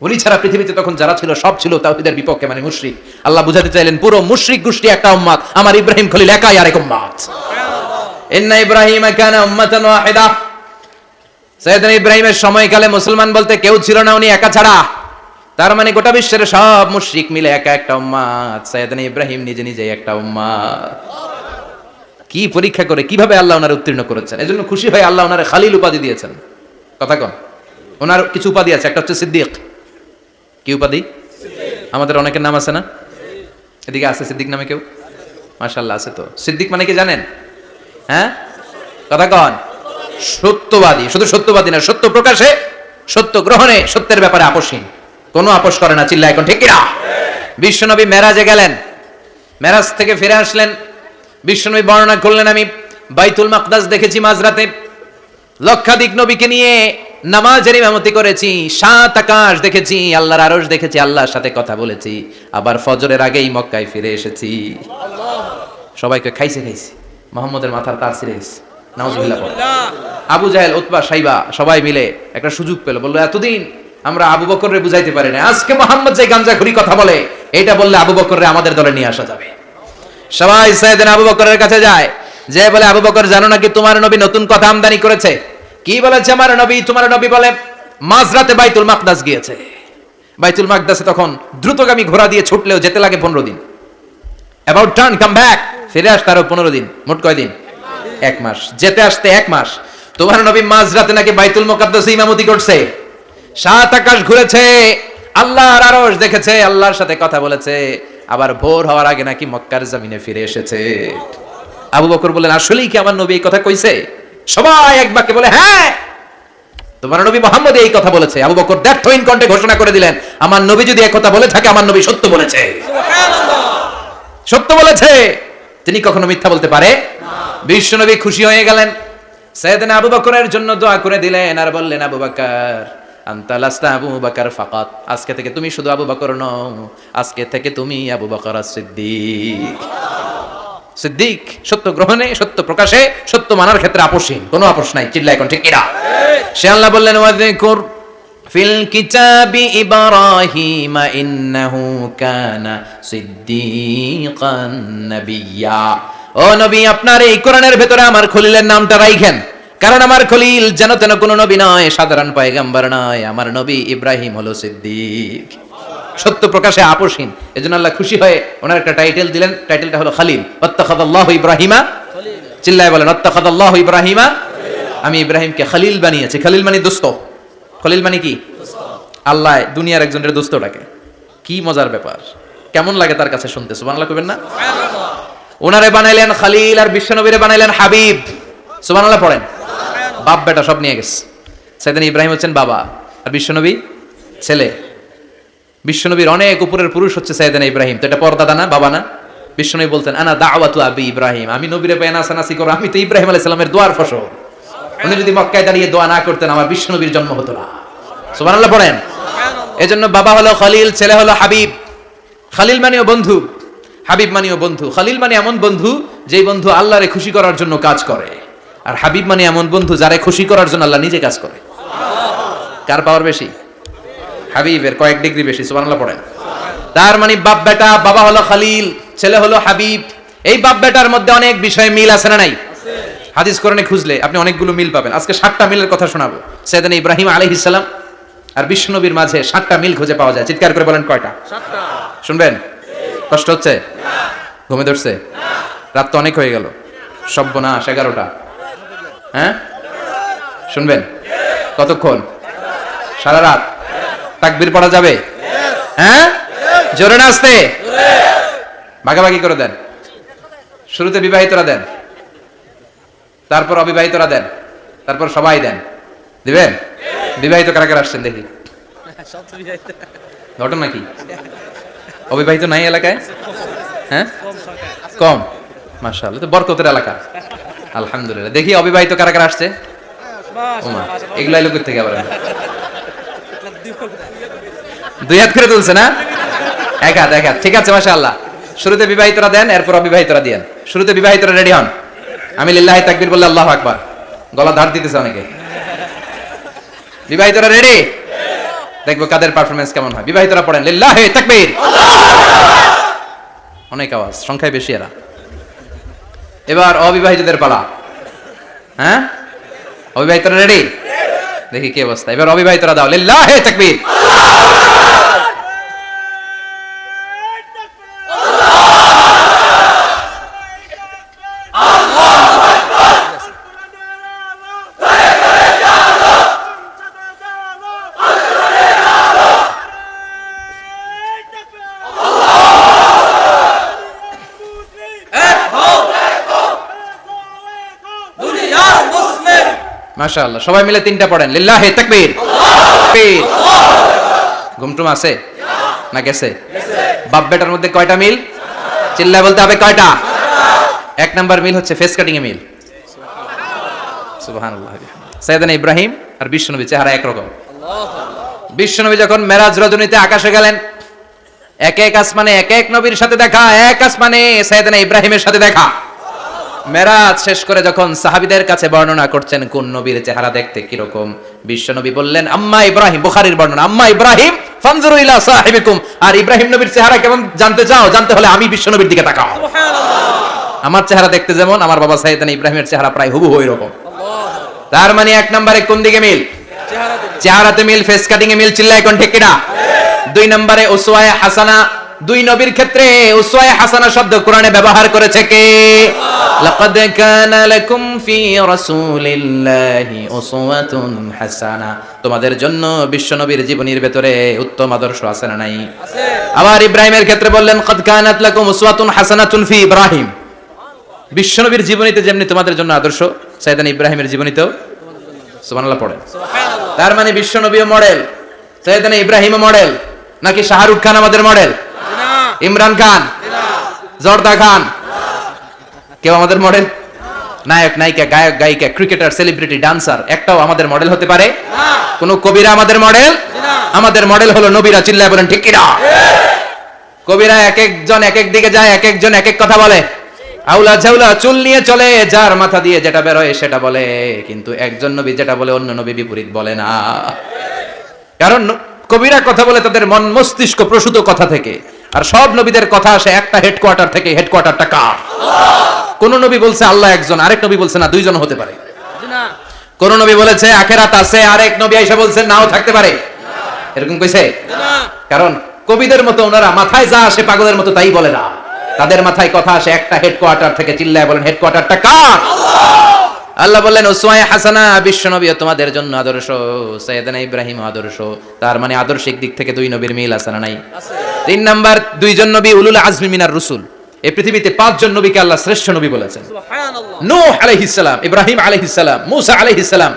[SPEAKER 1] উনি ছাড়া পৃথিবীতে তখন যারা ছিল সব ছিল তাওহীদের বিপক্ষে, মানে মুশরিক। আল্লাহ বুঝাতে চাইলেন পুরো মুশরিক গোষ্ঠী একটা উম্মত, আমার ইব্রাহিম খলিল একাই আরেক উম্মত। ইন্না ইব্রাহিম কানা উম্মাতান ওয়াহিদা, সাইয়েদনা ইব্রাহিমের সময়কালে মুসলমান বলতে কেউ ছিল না, উনি একা ছাড়া। তার মানে গোটা বিশ্বের সব মুশরিক মিলে একা একটা উম্মত, সাইয়েদনা ইব্রাহিম নিজে নিজে একটা উম্মত। কি পরীক্ষা করে কিভাবে আল্লাহ ওনার উত্তীর্ণ করেছেন, এজন্য খুশি হয়ে আল্লাহ ওনারে খালিল উপাধি দিয়েছেন। কথা কন, ওনার কিছু উপাধি আছে, একটা হচ্ছে সিদ্দিক। কি উপাধি? আমাদের অনেকের নাম আছে না? এদিকে আছে সিদ্দিক নামে কেউ? মাশাআল্লাহ আছে। তো সিদ্দিক মানে কি জানেন? হ্যাঁ, কথা কন। সত্যবাদী, শুধু সত্যবাদী না, সত্য প্রকাশে, সত্য গ্রহণে, সত্যের ব্যাপারে আপোষহীন, কোনো আপোষ করে না। চিল্লায় এখন ঠিক কিনা? বিশ্বনবী মেরাজে গেলেন, মেরাজ থেকে ফিরে আসলেন। বিশ্বনবী বর্ণনা করলেন, আমি বাইতুল মাকদাস দেখেছি মাঝরাতে, লক্ষাধিক নবীকে নিয়ে নামাজের ইমামতি করেছি, 7 আকাশ দেখেছি, আল্লাহর আরশ দেখেছি, আল্লাহর সাথে কথা বলেছি, আবার ফজরের আগেই মক্কায় ফিরে এসেছি। সবাইকে খাইছে মোহাম্মদের মাথার তার ছিঁড়ে গেছে, নাউজুবিল্লাহ। আবু জাহেল, উতবা, সাইবা সবাই মিলে একটা সুযোগ পেল, বললো এতদিন আমরা আবু বকররে বুঝাইতে পারি না, আজকে মোহাম্মদ যে গাঞ্জাখুরি কথা বলে, এটা বললে আবু বকররে আমাদের দলে নিয়ে আসা যাবে। সবাই সাইয়েদনা আবু বকরের কাছে যায়, যে বলে, আবু বকর জানো নাকি তোমার নবী নতুন কথা আমদানি করেছে? কি বলেছে আমার নবী? তোমার নবী বলে মাঝরাতে বাইতুল মাকদাস গিয়েছে। বাইতুল মাকদাসে তখন দ্রুতগামী ঘোড়া দিয়ে ছুটলেও যেতে লাগে 15 দিন। অ্যাবাউট টার্ন কাম ব্যাক, ফিরে আসতে আরো 15 দিন, মোট কয় দিন? 1 মাস, যেতে আসতে 1 মাস। তোমার নবী মাঝরাতে নাকি বাইতুল মুকাদ্দাসে ইমামতি করছে, 7 আকাশ ঘুরেছে, আল্লাহর আরশ দেখেছে, আল্লাহর সাথে কথা বলেছে, আবার ভোর হওয়ার আগে নাকি মক্কার জমিনে ফিরে এসেছে। আবু বকর বলেন, আসলেই কি আমার নবী এই কথা কইছে? সবাই এক বাক্যে বলে, হ্যাঁ, তোমার নবী মুহাম্মদ এই কথা বলেছে। আবু বকর দ্ব্যর্থহীন কণ্ঠে ঘোষণা করে দিলেন, আমার নবী যদি এই কথা বলে থাকে, আমার নবী সত্য বলেছে। সুবহানাল্লাহ, সত্য বলেছে, তিনি কখনো মিথ্যা বলতে পারে না। বিশ্ব নবী খুশি হয়ে গেলেন, সাইয়েদনা আবু বকরের জন্য দোয়া করে দিলেন, আর বললেন, আবু বকর আনতা লাস্তা আবু বকর ফাকাত, আজকে থেকে তুমি শুধু আবু বকর নও, আজকে থেকে তুমি আবু বকর সিদ্দিক। সিদ্দিক, সত্য গ্রহণে, সত্য প্রকাশে, সত্য মানার ক্ষেত্রে আপোষহীন, কোনো আপোষ নাই। চিল্লা এখন ঠিক কিনা? সে আল্লাহ বললেন, ওয়াযকুর ফিল কিতাবি ইব্রাহিম ইন্নাহু কানা সিদ্দিকান নাবিয়্যা। ও নবী, আপনার এই কোরআনের ভেতরে আমার খলিলের নামটা রাখেন, কারণ আমার খলিল যেন তেন কোনো নবী নয়, সাধারণ পয়গম্বর নয়, আমার নবী ইব্রাহিম হলো সিদ্দিক, সত্য প্রকাশে আপোষহীন। এজন্য আল্লাহ খুশি হয়ে ওনার একটা টাইটেল দিলেন, টাইটেলটা হলো খালিল। ওয়াত্তাখাযাল্লাহু ইব্রাহিমা খলিল, চিল্লায় বলেন, ওয়াত্তাখাযাল্লাহু ইব্রাহিমা, আমি ইব্রাহিমকে খলিল বানিয়েছি। খলিল মানে দোস্ত, খলিল মানে কি? আল্লাহ দুনিয়ার একজনের দোস্ত ডাকে। কি মজার ব্যাপার, কেমন লাগে তার কাছে শুনতে? সুবহানাল্লাহ কইবেন না? ওনারে বানাইলেন খালিল, আর বিশ্বনবীরে বানাইলেন হাবিব। সুবহানাল্লাহ পড়েন। বাপ বেটা সব নিয়ে গেছে। সাইয়েদনা ইব্রাহিম হচ্ছেন বাবা, আর বিশ্বনবী ছেলে। বিশ্বনবীর অনেক উপরের পুরুষ হচ্ছে সাইয়েদনা ইব্রাহিম, তো এটা পরদাদা না, বাবা না? বিশ্বনবী বলতেন, আনা দাওয়াতু আবি ইব্রাহিম, আমি নবীরে পেয়ে নাসানাসি করো, আমি তো ইব্রাহিম আলাইহিস সালামের দোয়ার ফসল। উনি যদি মক্কায় দাঁড়িয়ে দোয়া না করতেন, আমার বিশ্বনবীর জন্ম হতো না। সুবহানাল্লাহ পড়েন। এজন্য বাবা হলো খলিল, ছেলে হলো হাবিব। খলিল মানেও বন্ধু, হাবিব মানেও বন্ধু। খলিল মানে এমন বন্ধু যেই বন্ধু আল্লাহরে খুশি করার জন্য কাজ করে, আর হাবিব মানে এমন বন্ধু যারে খুশি করার জন্য আল্লাহ নিজে কাজ করে। কার পাওয়ার বেশি? হাবিবের কয়েক ডিগ্রি বেশি। সুবহানাল্লাহ পড়েন। তার মানে বাপ বেটা, বাবা হলো খলিল, ছেলে হলো হাবিব। এই বাপ বেটার মধ্যে অনেক বিষয়ে মিল আছে না নাই? হাদিস কোরআনে খুঁজলে আপনি অনেকগুলো মিল পাবেন। আজকে 7টা মিলের কথা শোনাবো। সাইয়েদনা ইব্রাহিম আলাইহিস সালাম আর বিশ্বনবীর মাঝে 7টা মিল খুঁজে পাওয়া যায়। চিৎকার করে বলেন, কয়টা? 7টা। শুনবেন? কষ্ট হচ্ছে? ঘুমে ধরছে? রাত তো অনেক হয়ে গেল, সর্বনাশ, 11টা। হ্যাঁ, শুনবেন? কতক্ষণ? সারা রাত? তাকবীর পড়া যাবে? হ্যাঁ, জোরে না আস্তে? ভাগাভাগি করে দেন। শুরুতে বিবাহিতরা দেন, তারপর অবিবাহিতরা দেন, তারপর সবাই দেন। দিবেন? বিবাহিত কারা কারা আসছেন দেখি? ঘটনা কি? অবিবাহিত নাই এলাকায়? হ্যাঁ, কম। মাশাআল্লাহ, তো বরকতের এলাকা, আলহামদুলিল্লাহ। দেখি অবিবাহিত কারা কারা আসছে? ওমা, এগুলাই লোকের থেকে আবার 2 হাত করে তুলছে না? 1 হাত, 1 হাত, ঠিক আছে, মাশাআল্লাহ। শুরুতে বিবাহিতরা দেন, এরপর অবিবাহিতরা দিয়েন। শুরুতে বিবাহিতরা রেডি হন। আমি লিল্লাহি তাকবীর বললে আল্লাহু আকবার, গলা ধার দিতেছে অনেকে। বিবাহিতরা রেডি? দেখবো কাদের পারফরম্যান্স কেমন হয়। বিবাহিতরা পড়েন, লিল্লাহি তাকবীর। অনেক আওয়াজ, সংখ্যায় বেশি এরা। এবার অবিবাহিতদের পালা। হ্যাঁ, অবিবাহিতরা রেডি? দেখি কি অবস্থা। এবার অবিবাহিতরা দাও, লিল্লাহি তাকবীর। আল্লাহু মাশাআল্লাহ, সবাই মিলে তিনটা পড়েন, লিল্লাহি তাকবীর। তাকবীর। ঘুমটুম আছে না গেছে? বাপ বেটার মধ্যে কয়টা মিল? চিল্লায় বলতে হবে কয়টা? এক নাম্বার মিল হচ্ছে ফেস কাটিং এ মিল। সুবহানাল্লাহ। সাইয়েদনা ইব্রাহিম আর বিশ্বনবী চেহারা একরকম। বিশ্বনবী যখন মেরাজ রজনীতে আকাশে গেলেন, এক এক আসমানে এক এক নবীর সাথে দেখা, এক আসমানে সাইয়েদনা ইব্রাহিমের সাথে দেখা। মেরাজ শেষ করে যখন সাহাবীদের কাছে বর্ণনা করছেন কোন নবীর চেহারা দেখতে কিরকম, বিশ্বনবী বললেন আম্মা ইব্রাহিম, বুখারীর বর্ণনা, আম্মা ইব্রাহিম ফানজুরু ইলা সাহিবিকুম। আর ইব্রাহিম নবীর চেহারা কেমন জানতে চাও? জানতে হলে আমি বিশ্বনবীর দিকে তাকাও। সুবহানাল্লাহ। আমার চেহারা দেখতে যেমন, আমার বাবা সাইয়েদনা ইব্রাহিমের চেহারা প্রায় হুবহু ওইরকম। তার মানে এক নম্বরে কোন দিকে মিল? চেহারাতে মিল, ফেস কাটিং এ মিল। চিল্লায় কোন ঠিক কিনা? দুই নম্বরে উসওয়ায়ে হাসানা। দুই নবীর ক্ষেত্রে উসওয়ায়ে হাসানা শব্দ কোরআনে ব্যবহার করেছে কে? লাকাদ কানা লাকুম ফি রাসূলিল্লাহি উসওয়াতুন হাসানা। তোমাদের জন্য বিশ্বনবীর জীবনীর ভেতরে উত্তম আদর্শ আছে না নাই? আছে। আবার ইব্রাহিমের ক্ষেত্রে বললেন কাদ কানাত লাকুম উসওয়াতুন হাসানাতুন ফি ইব্রাহিম। বিশ্বনবীর জীবনীতে যেমনি তোমাদের জন্য আদর্শ, সাইয়েদনা ইব্রাহিমের জীবনীতেও সুবহানাল্লাহ পড়েন। সুবহানাল্লাহ। তার মানে বিশ্বনবীও মডেল, সাইয়েদনা ইব্রাহিমও মডেল। নাকি শাহরুখ খান আমাদের মডেল? না। ইমরান খান? না। জর্দা খান? না। কেউ আমাদের মডেল? নায়ক নায়িকা, গায়ক গায়িকা, ক্রিকেটার, সেলিব্রিটি, ডান্সার একটাও আমাদের মডেল হতে পারে না। কোন কবিরা আমাদের মডেল? না। আমাদের মডেল হলো নবীরা। চিল্লায় বলেন ঠিক কিনা? কবিরা এক একজন এক এক দিকে যায়, এক একজন এক এক কথা বলে। আউলা ঝাউলা চুল নিয়ে চলে, যার মাথা দিয়ে যেটা বের হয় সেটা বলে, কিন্তু একজন নবী যেটা বলে অন্য নবী বিপরীত বলে না। কারণ কবিরা কথা বলে তাদের মন মস্তিষ্ক প্রসূত কথা থেকে, আর সব নবীদের কথা আসে একটা হেডকোয়ার্টার থেকে। হেডকোয়ার্টারটা কার? কোন নবী বলছে আল্লাহ একজন, আরেক নবী বলছে না দুইজন হতে পারে। কোন নবী বলেছে আখিরাত আছে, আরেক নবী এসে বলছে নাও থাকতে পারে। এরকম কইছে? কারণ কবিদের মতো ওনারা মাথায় যা আসে পাগলের মতো তাই বলে না। তাদের মাথায় কথা আসে একটা হেডকোয়ার্টার থেকে। চিল্লায় বলেন হেডকোয়ার্টারটা কার? আল্লাহ বললেন উসওয়ায়ে হাসানা, বিশ্বনবী তোমাদের জন্য আদর্শ, সাইয়েদনা ইব্রাহিম আদর্শ। তার মানে আদর্শিক দিক থেকে দুই নবীর মিল আছে না নাই? তিন নাম্বার, দুইজন নবী উলুল আজমি মিনার রাসূল। এই পৃথিবীতে পাঁচজন নবীকে আল্লাহ শ্রেষ্ঠ নবী বলেছেন। সুবহানাল্লাহ। নূহ আলাইহিস সালাম, ইব্রাহিম আলাইহিস সালাম, মূসা আলাইহিস সালাম,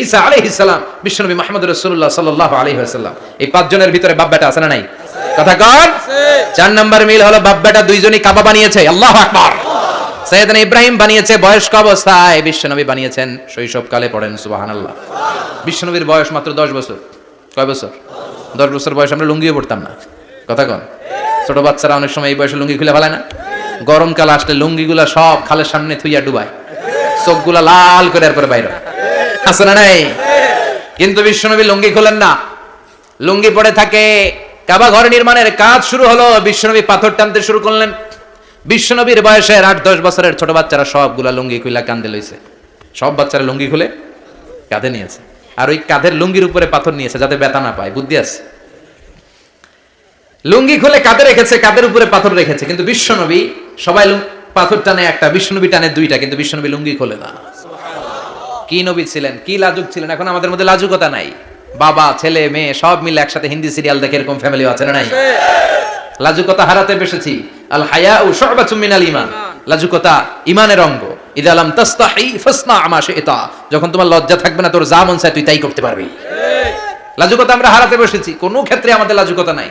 [SPEAKER 1] ঈসা আলাইহিস সালাম, বিশ্বনবী মুহাম্মদ রাসূলুল্লাহ সাল্লাল্লাহু আলাইহি ওয়াসাল্লাম। এই পাঁচজনের ভিতরে বাপ বেটা আছে না নাই? কথা কন। চার নাম্বার মিল হলো বাপ বেটা দুইজনই কাবা বানিয়েছে। আল্লাহু আকবার। সাইয়েদনা ইব্রাহিম বানিয়েছে বয়স্ক অবস্থায়, বিশ্বনবী বানিয়েছেন শৈশবকালে। পড়েন সুবহানাল্লাহ। বিশ্বনবীর বয়স মাত্র 10 বছর। কয় বছর? 10 বছর বয়স আমরা লুঙ্গিও পড়তাম না। কথা কন। ছোট বাচ্চারা অনেক সময় এই বয়সে লুঙ্গি খুলে ফেলায় না? গরমকাল আসলে লুঙ্গিগুলা সব খালের সামনে থুইয়া ডুবায়, চোখগুলা লাল করে এরপরে বাইরে আছে না নাই? কিন্তু বিশ্বনবী লুঙ্গি খোলেন না, লুঙ্গি পড়ে থাকে। কাবা ঘর নির্মাণের কাজ শুরু হলো, বিশ্বনবী পাথর টানতে শুরু করলেন। বিশ্বনবীর বয়সের 8-10 বছরের ছোট বাচ্চারা সবগুলা লুঙ্গি খুলে কাঁধে লইছে। সব বাচ্চারা লুঙ্গি খুলে কাঁধে নিয়েছে, আর ওই কাঁধের লুঙ্গির উপরে পাথর নিয়েছে যাতে ব্যথা না পায়। বুদ্ধি আছে। লুঙ্গি খুলে কাঁধে রেখেছে, কাঁধের উপরে পাথর রেখেছে। কিন্তু বিশ্বনবী সবাই পাথর টানে একটা, বিশ্বনবী টানে দুইটা, কিন্তু বিশ্বনবী লুঙ্গি খোলে না। কি নবী ছিলেন, কি লাজুক ছিলেন। এখন আমাদের মধ্যে লাজুকতা নাই। বাবা ছেলে মেয়ে সব মিলে একসাথে হিন্দি সিরিয়াল দেখে, এরকম ফ্যামিলিও আছে না নাই? লাজুকতা হারাতে বসেছি। আল হায়াউ শু'বাতুম মিনাল ঈমান। লাজুকতা ঈমানের অঙ্গ। ইযা লাম তাস্তাহি ফাসনা মা শি'তা। যখন তোমার লজ্জা থাকবে না, তোর যা মন চায় তুই তাই করতে পারবি। লাজুকতা আমরা হারাতে বসেছি, কোনো ক্ষেত্রে আমাদের লাজুকতা নাই।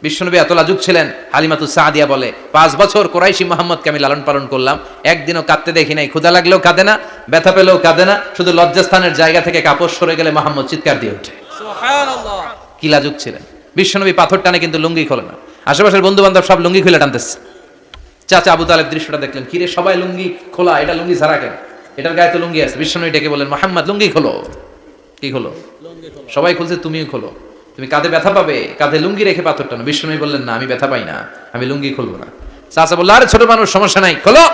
[SPEAKER 1] বিশ্বনবী এত লাজুক ছিলেন, হালিমাতুস সাদিয়া বলে 5 বছর কোরাইশি মুহাম্মদকে আমি লালন পালন করলাম, একদিনও কাঁদতে দেখি নাই। ক্ষুধা লাগলেও কাঁদে না, ব্যথা পেলেও কাঁদে না, শুধু লজ্জাস্থানের জায়গা থেকে কাপড় সরে গেলে মুহাম্মদ চিৎকার দিয়ে ওঠে। সুবহানাল্লাহ। কি লাজুক ছিলেন। বিশ্বনবী পাথর টানে কিন্তু লুঙ্গি খোলে না। আশেপাশের বন্ধু বান্ধব সব লুঙ্গি খুলে টানতেছে। চাচা আবু তালেব দৃশ্যটা দেখলেন, কিরে সবাই লুঙ্গি খোলা, এটা লুঙ্গি ছাড়া কেন? এটার গায়ে তো লুঙ্গি আছে। বিশ্বনবী ডেকে বলেন মুহাম্মদ লুঙ্গি খোলো। কি খোলো? সবাই খুলছে, তুমিও খোলো। তুমি কাঁধে ব্যথা পাবে, কাঁধে লুঙ্গি রেখে পাথর টানো। বিশ্বনবী বললেন না, আমি ব্যথা পাই না, আমি লুঙ্গি খুলবো না। চাচা বলল আরে ছোট মানুষ, সমস্যা নাই, খোলো।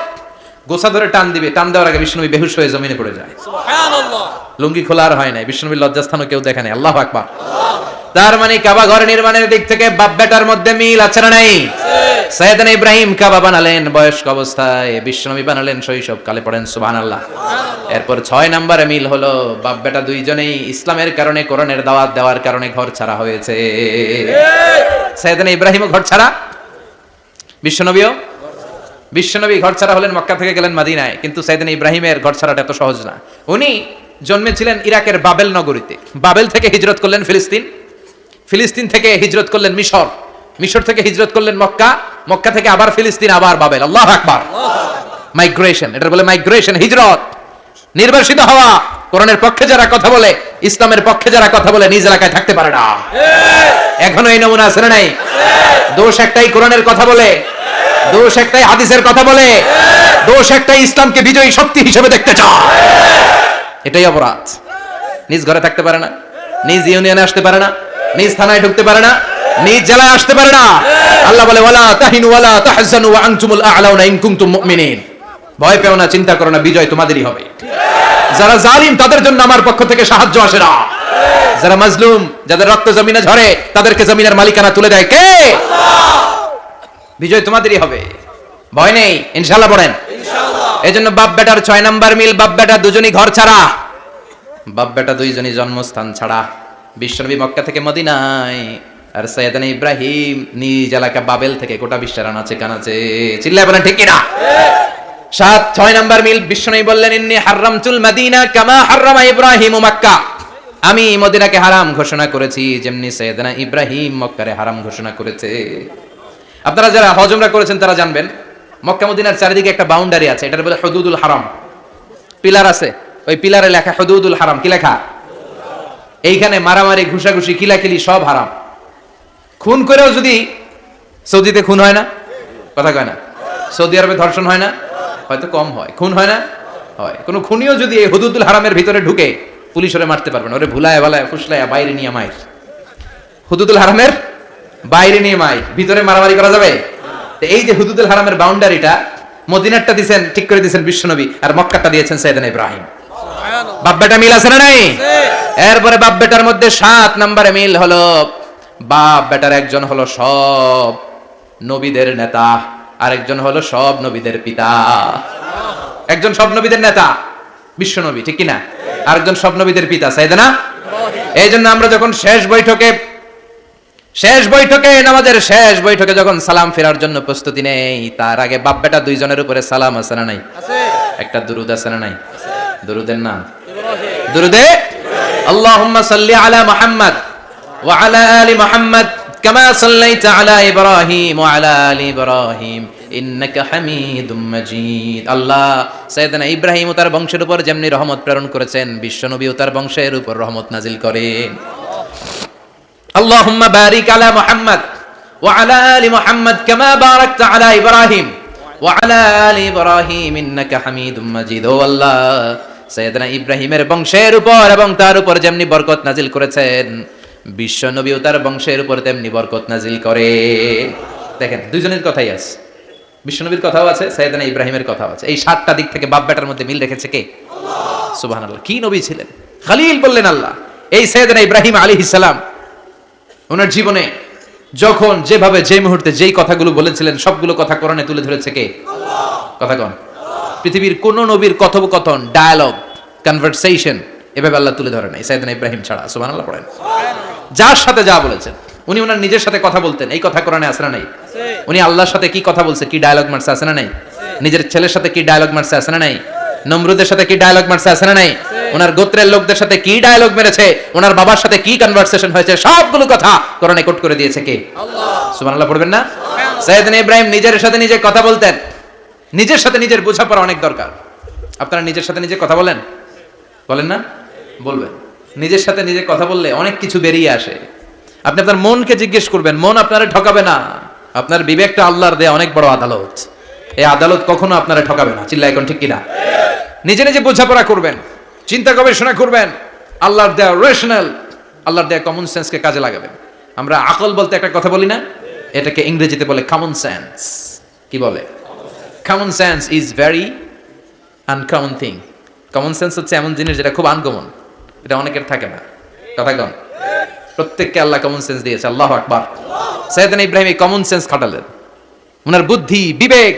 [SPEAKER 1] গোছা ধরে টান দিবে, টান দেওয়ার আগে বিশ্বনবী বেহুশ হয়ে জমিনে পড়ে যায়। সুবহানাল্লাহ। লুঙ্গি খোলা আর হয় নাই। বিশ্বনবীর লজ্জাস্থানও কেউ দেখে নাই। আল্লাহু আকবার। তার মানে কাবা ঘর নির্মাণের দিক থেকে বাপ বেটার মধ্যে মিল আছে না নাই? সাইয়েদনা ইব্রাহিম কাবা বানালেন বয়স্ক অবস্থায়, বিশ্বনবী বানালেন শৈশবকালে। পড়েন সুবহানাল্লাহ। এরপর 6 নম্বরে মিল হলো বাপ বেটা দুইজনেই ইসলামের কারণে, কোরআনের দাওয়াত দেওয়ার কারণে ঘর ছাড়া হয়েছে। সাইয়েদনা ইব্রাহিমও ঘর ছাড়া, বিশ্বনবীও। বিশ্বনবী ঘর ছাড়া হলেন, মক্কা থেকে গেলেন মদিনায়। কিন্তু সাইয়েদনা ইব্রাহিমের ঘর ছাড়াটা এত সহজ না। উনি জন্মেছিলেন ইরাকের বাবেল নগরীতে। বাবেল থেকে হিজরত করলেন ফিলিস্তিন, ফিলিস্তিন থেকে হিজরত করলেন মিশর, মিশর থেকে হিজরত করলেন মক্কা, মক্কা থেকে আবার ফিলিস্তিন, আবার বাবেল। আল্লাহু আকবার। মাইগ্রেশন, এটা বলে মাইগ্রেশন, হিজরত, নির্বাসিত হওয়া। কোরআনের পক্ষে যারা কথা বলে, ইসলামের পক্ষে যারা কথা বলে, নিজ এলাকায় থাকতে পারে না। এখনো এই নমুনা আছে না নাই? দোষ একটাই, কোরআনের কথা বলে, দোষ একটাই, হাদিসের কথা বলে, দোষ একটাই, ইসলামকে বিজয়ী শক্তি হিসেবে দেখতে চায়। এটাই অপরাধ। নিজ ঘরে থাকতে পারে না, নিজ ইউনিয়নে আসতে পারে না, নিজ থানায় ঢুকতে পারে না, নিজ জেলায় আসতে পারে না। আল্লাহ বলে ওয়ালা তাহিনু ওয়ালা তাহজানু ওয়া আনতুমুল আ'লাউনা ইন কুনতুম মুমিনিন। ভয় পেও না, চিন্তা করো না, বিজয় তোমাদেরই হবে। যারা জালিম তাদের জন্য আমার পক্ষ থেকে সাহায্য আসে না। যারা মাজলুম, যাদের রক্ত জমিনে ঝরে, তাদেরকে জমিনের মালিকানা তুলে দেয় কে? আল্লাহ। বিজয় তোমাদেরই হবে, ভয় নেই, ইনশাআল্লাহ পড়েন ইনশাআল্লাহ। এজন্য বাপ বেটার 6 নাম্বার মিল, বাপ বেটা দুজনই ঘর ছাড়া, বাপ বেটা দুইজনই জন্মস্থান ছাড়া। বিশ্বনবী মক্কা থেকে মদিনায়, আর সাইয়েদনা ইব্রাহিম নিজ এলাকা বাবেল থেকে গোটা বিশ্বের আনাচে কানাচে। চিল্লায় বলেন ঠিক কিনা? 6 নাম্বার মিল, বিশ্বনবী বললেন ইন্নী হারামতুল মদিনা কামা হারামা ইব্রাহিম মক্কা। আমি মদিনাকে হারাম ঘোষণা করেছি যেমনি সাইয়েদনা ইব্রাহিম মক্কারে হারাম ঘোষণা করেছে। আপনারা যারা হজ উমরা করেছেন তারা জানবেন, মক্কা মদিনার চারিদিকে একটা বাউন্ডারি আছে, এটার বলে হুদুদুল হারাম। পিলার আছে, ওই পিলারে লেখা হুদুদুল হারাম। কি লেখা? এইখানে মারামারি, ঘুষাঘুষি, কিলাকিলি সব হারাম। খুন করেও যদি, সৌদিতে খুন হয় না? কথা কয় না? সৌদি আরবে ধর্ষণ হয় না? হয়তো কম হয়, খুন হয় না? হয়। কোন খুনিও যদি এই হুদুদুল হারামের ভিতরে ঢুকে, পুলিশ ওরে মারতে পারবে না, ওরে ভুলায় ভালায় ফুসলায় বাইরে নিয়ে মায়ের। হুদুদুল হারামের বাইরে নিয়ে মায়ের, ভিতরে মারামারি করা যাবে? এই যে হুদুদুল হারামের বাউন্ডারিটা, মদিনারটা দিয়েছেন, ঠিক করে দিয়েছেন বিশ্বনবী, আর মক্কাটা দিয়েছেন সাইয়েদনা ইব্রাহিম। বাপ বেটা মিল আছে না নাই? এরপরে বাপ বেটার মধ্যে 7 নম্বরে মিল হলো, বাপ বেটার একজন হলো সব নবীদের নেতা, আরেকজন হলো সব নবীদের পিতা। একজন সব নবীদের নেতা বিশ্ব নবী, ঠিক কিনা? আরেকজন সব নবীদের পিতা সাইয়েদনা ইব্রাহিম। এই জন্য আমরা যখন শেষ বৈঠকে নামাজের শেষ বৈঠকে যখন সালাম ফেরার জন্য প্রস্তুতি নেই, তার আগে বাপ বেটা দুইজনের উপরে সালাম আছে না নাই? আছে। একটা দুরুদ আছে না নাই? দুরুদের নাম ইব্রাহিম। দুরুদে আল্লাহুম্মা সাল্লি আলা মুহাম্মদ ওয়া আলা আলি মুহাম্মদ কামা সাল্লাইতা আলা ইব্রাহিম ওয়া আলা আলি ইব্রাহিম ইন্নাকা হামিদুম মাজিদ। আল্লাহ সাইয়েদনা ইব্রাহিম ও তার বংশের উপর যেমনি রহমত প্রেরণ করেছেন, বিশ্বনবী ও তার বংশের উপর রহমত নাজিল করেন। আল্লাহুম্মা বারিক আলা মুহাম্মদ ওয়া আলা আলি মুহাম্মদ কামা বারাকতা আলা ইব্রাহিম ওয়া আলা আলি ইব্রাহিম ইন্নাকা হামিদুম মাজিদ। ও আল্লাহ, সাইয়েদনা ইব্রাহিমের বংশের উপর এবং তার উপর যেমনি বরকত নাজিল করেছেন, বিশ্ব নবী ও তার বংশের উপর তেমনি বরকত নাজিল করে। দেখেন, দুইজনের কথাই আছে, বিশ্ব নবীর কথাও আছে, সাইয়েদনা ইব্রাহিমের কথাও আছে। এই 7টা দিক থেকে বাপ বেটার মধ্যে মিল রেখেছে কে? আল্লাহ। সুবহানাল্লাহ। কি নবী ছিলেন! খলিল বললেন আল্লাহ। এই সাইয়েদনা ইব্রাহিম আলাইহিস সালাম ওনার জীবনে যখন যেভাবে যে মুহূর্তে যেই কথাগুলো বলেছিলেন, সবগুলো কথা কোরআনে তুলে ধরেছে কে? আল্লাহ। কথা কোন? পৃথিবীর কোন নবীর কথোপকথন, ডায়ালগ, কনভারসেশন এভাবে আল্লাহ তুলে ধরে নাই সাইয়েদনা ইব্রাহিম ছাড়া। সুবহানাল্লাহ পড়েন। যার সাথে যা বলেছেন, উনি ওনার নিজের সাথে কথা বলতেন, এই কথা কোরআনে আছে না নাই? উনি আল্লাহর সাথে কি কথা বলছে, কি ডায়ালগ মারছে, আছে না নাই? নিজের ছেলের সাথে কি ডায়ালগ মারছে, আছে না নাই? নমরুদের সাথে কি ডায়ালগ মারছে, আছে না নাই? ওনার গোত্রের লোকদের সাথে কি ডায়ালগ মেরেছে, ওনার বাবার সাথে কি কনভারসেশন হয়েছে, সবগুলো কথা কোরআনে কোট করে দিয়েছে কে? আল্লাহ। সুবহানাল্লাহ পড়বেন না? সাইয়েদনা ইব্রাহিম নিজের সাথে নিজে কথা বলতেন। নিজের সাথে নিজের বোঝাপড়া অনেক দরকার। আপনারা নিজের সাথে নিজে কথা বলেন? বলেন না? বলবেন। নিজের সাথে নিজে কথা বললে অনেক কিছু বেরিয়ে আসে। আপনি আপনার মনকে জিজ্ঞেস করবেন, মন আপনারা ঠকাবে না। আপনার বিবেকটা আল্লাহর দেয়া অনেক বড় আদালত, এই আদালত কখনো আপনারা ঠকাবে না। চিল্লা এখন ঠিক কিনা? নিজে নিজে বোঝাপড়া করবেন, চিন্তা গবেষণা করবেন, আল্লাহর দেয়া রেশনাল, আল্লাহর দেয়া কমন সেন্সকে কাজে লাগাবেন। আমরা আকল বলতে একটা কথা বলি না, এটাকে ইংরেজিতে বলে কমন সেন্স। কি বলে? Common sense is very uncommon thing. Common sense হচ্ছে এমন জিনিস যেটা খুব আনকমন, এটা অনেকের থাকে না। কথা কম। প্রত্যেককে আল্লাহ কমন সেন্স দিয়েছে। আল্লাহু আকবার। সাইয়েদনা ইব্রাহিম এই কমন সেন্স খাটালেন, ওনার বুদ্ধি বিবেক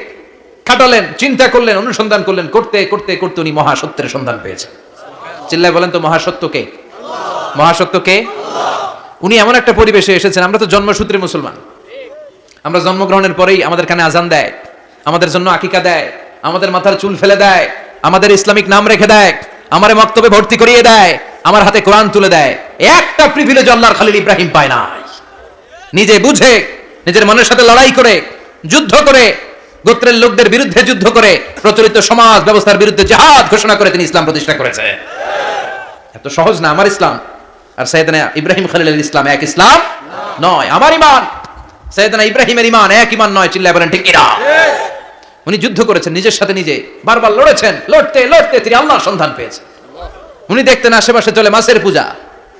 [SPEAKER 1] খাটালেন, চিন্তা করলেন, অনুসন্ধান করলেন, করতে করতে করতে উনি মহাসত্যের সন্ধান পেয়েছেন। চিল্লায় বলেন তো মহাসত্য কে? আল্লাহ। মহাসত্য কে? আল্লাহ। উনি এমন একটা পরিবেশে এসেছেন, আমরা তো জন্মসূত্রে মুসলমান, আমরা জন্মগ্রহণের পরেই আমাদের কানে আজান দেয়, আমাদের জন্য আকিকা দেয়, আমাদের মাথার চুল ফেলে দেয়, আমাদের ইসলামিক নাম রেখে দেয়, আমারে মক্তবে ভর্তি করিয়ে দেয়, আমার হাতে কোরআন তুলে দেয়। একটা প্রিভিলেজ আল্লাহর খলিল ইব্রাহিম পায় না। নিজে বুঝে, নিজের মনের সাথে লড়াই করে, যুদ্ধ করে, গোত্রের লোকদের বিরুদ্ধে যুদ্ধ করে, প্রচলিত সমাজ ব্যবস্থার বিরুদ্ধে জিহাদ ঘোষণা করে তিনি ইসলাম প্রতিষ্ঠা করেছে। এত সহজ না আমার ইসলাম আর সাইয়েদনা ইব্রাহিম খলিলের ইসলাম এক ইসলাম নয়। আমার ঈমান সাইয়েদনা ইব্রাহিমের ঈমান এক ঈমান নয়। চিল্লায় বলেন ঠিক কিনা? উনি যুদ্ধ করেছেন নিজের সাথে নিজে, বারবার লড়েছেন। লড়তে লড়তে তিনি আল্লাহর সন্ধান পেয়েছেন। উনি দেখতেন আশেপাশে চলে মাছের পূজা।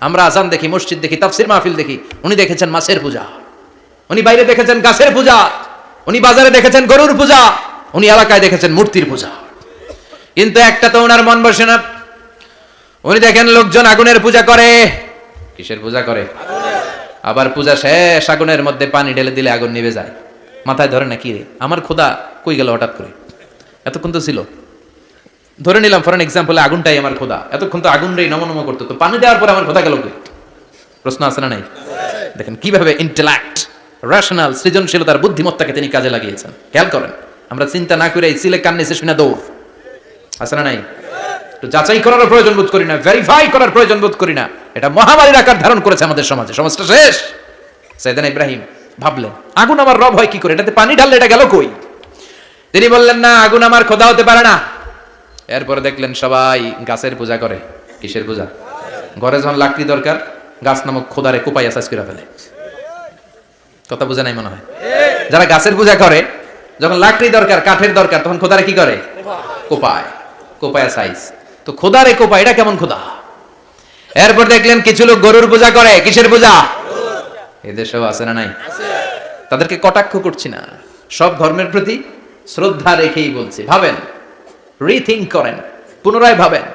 [SPEAKER 1] আমরা আজান দেখি, মসজিদ দেখি, তাফসির মাহফিল দেখি। উনি দেখেছেন মাছের পূজা। উনি বাইরে দেখেছেন গাছের পূজা। উনি বাজারে দেখেছেন গরুর পূজা। উনি এলাকায় দেখেছেন মূর্তির পূজা। কিন্তু একটা তো ওনার মন বসে না। উনি দেখেন লোকজন আগুনের পূজা করে। কিসের পূজা করে? আবার পূজা শেষ, আগুনের মধ্যে পানি ঢেলে দিলে আগুন নিভে যায়। মাথায় ধরে না কি রে, আমার খোদা কই গেল হঠাৎ করে? এতক্ষণ তো ছিল। ধরে নিলাম ফর এক্সাম্পল আগুনটাই আমার খোদা, এতক্ষণ তো আগুন রে নমনম করতো, তো পানি দেওয়ার পরে আমার খোদা গেল কই? প্রশ্ন আছে না নাই? দেখেন কিভাবে ইন্টেলেক্ট, রেশনাল, সৃজনশীলতার বুদ্ধিমত্তাকে তিনি কাজে লাগিয়েছেন। খেয়াল করেন, আমরা চিন্তা না করে এই সিলে কান নিচে শুনে দৌড়, আছে না নাই? তো যাচাই করার প্রয়োজন বোধ করি না, ভেরিফাই করার প্রয়োজন বোধ করি না। এটা মহামারীর আকার ধারণ করেছে আমাদের সমাজে। সমাজটা শেষ। সাইয়েদনা ইব্রাহিম ভাবলেন আগুন আমার রব হয় কি করে? এটাতে পানি ঢাললে এটা গেল কই? তিনি বললেন না, আগুন আমার খোদা হতে পারে না। এরপরে দেখলেন সবাই গাছের পূজা করে। কিসের পূজা? ঘরে যখন লাকড়ি দরকার, গাছ নামক খোদারে কোপাইয়া সাইজ করে ফেলে। কথা বুঝে নাই মনে হয়? যারা গাছের পূজা করে, যখন লাকড়ি দরকার, কাঠের দরকার, তখন খোদারে কি করে? কোপায়। কোপায়া সাইজ। তো খোদারে কোপায়, এটা কেমন খোদা? এরপর দেখলেন কিছু লোক গরুর পূজা করে। কিসের পূজা? এদেশেও আছে না নাই? তাদেরকে কটাক্ষ করছি না, সব ধর্মের প্রতি শ্রদ্ধা রেখেই বলছি। ভাবেন, রিথিঙ্ক করেন, পুনরায় ভাবেন।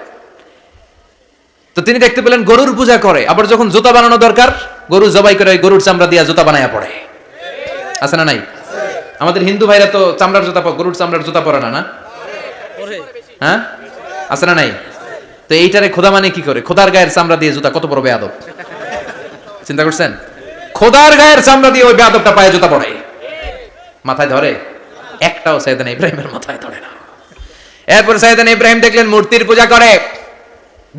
[SPEAKER 1] তো তিনি দেখতে পেলেন গরুর পূজা করে। আবার যখন জুতা বানানো দরকার, গরু জবাই করে গরুর চামড়া দিয়া জুতা বানায়া পড়ে। আছে না নাই? আমাদের হিন্দু ভাইরা তো চামড়ার জুতা, গরুর চামড়ার জুতা পরে না, না? হ্যাঁ, আছে না নাই? তো এইটারে খোদা মানে কি করে? খোদার গায়ের চামড়া দিয়ে জুতা, কত বড় বেয়াদব! চিন্তা করছেন? খোদার গায়ের চামড়া দিয়ে ওই বেয়াদবটা পায়ে জুতা পড়ে। মাথায় ধরে? একটাও সাইয়েদনা ইব্রাহিমের মাথায় ধরে না। এরপর সাইয়েদনা ইব্রাহিম দেখলেন মূর্তির পূজা করে।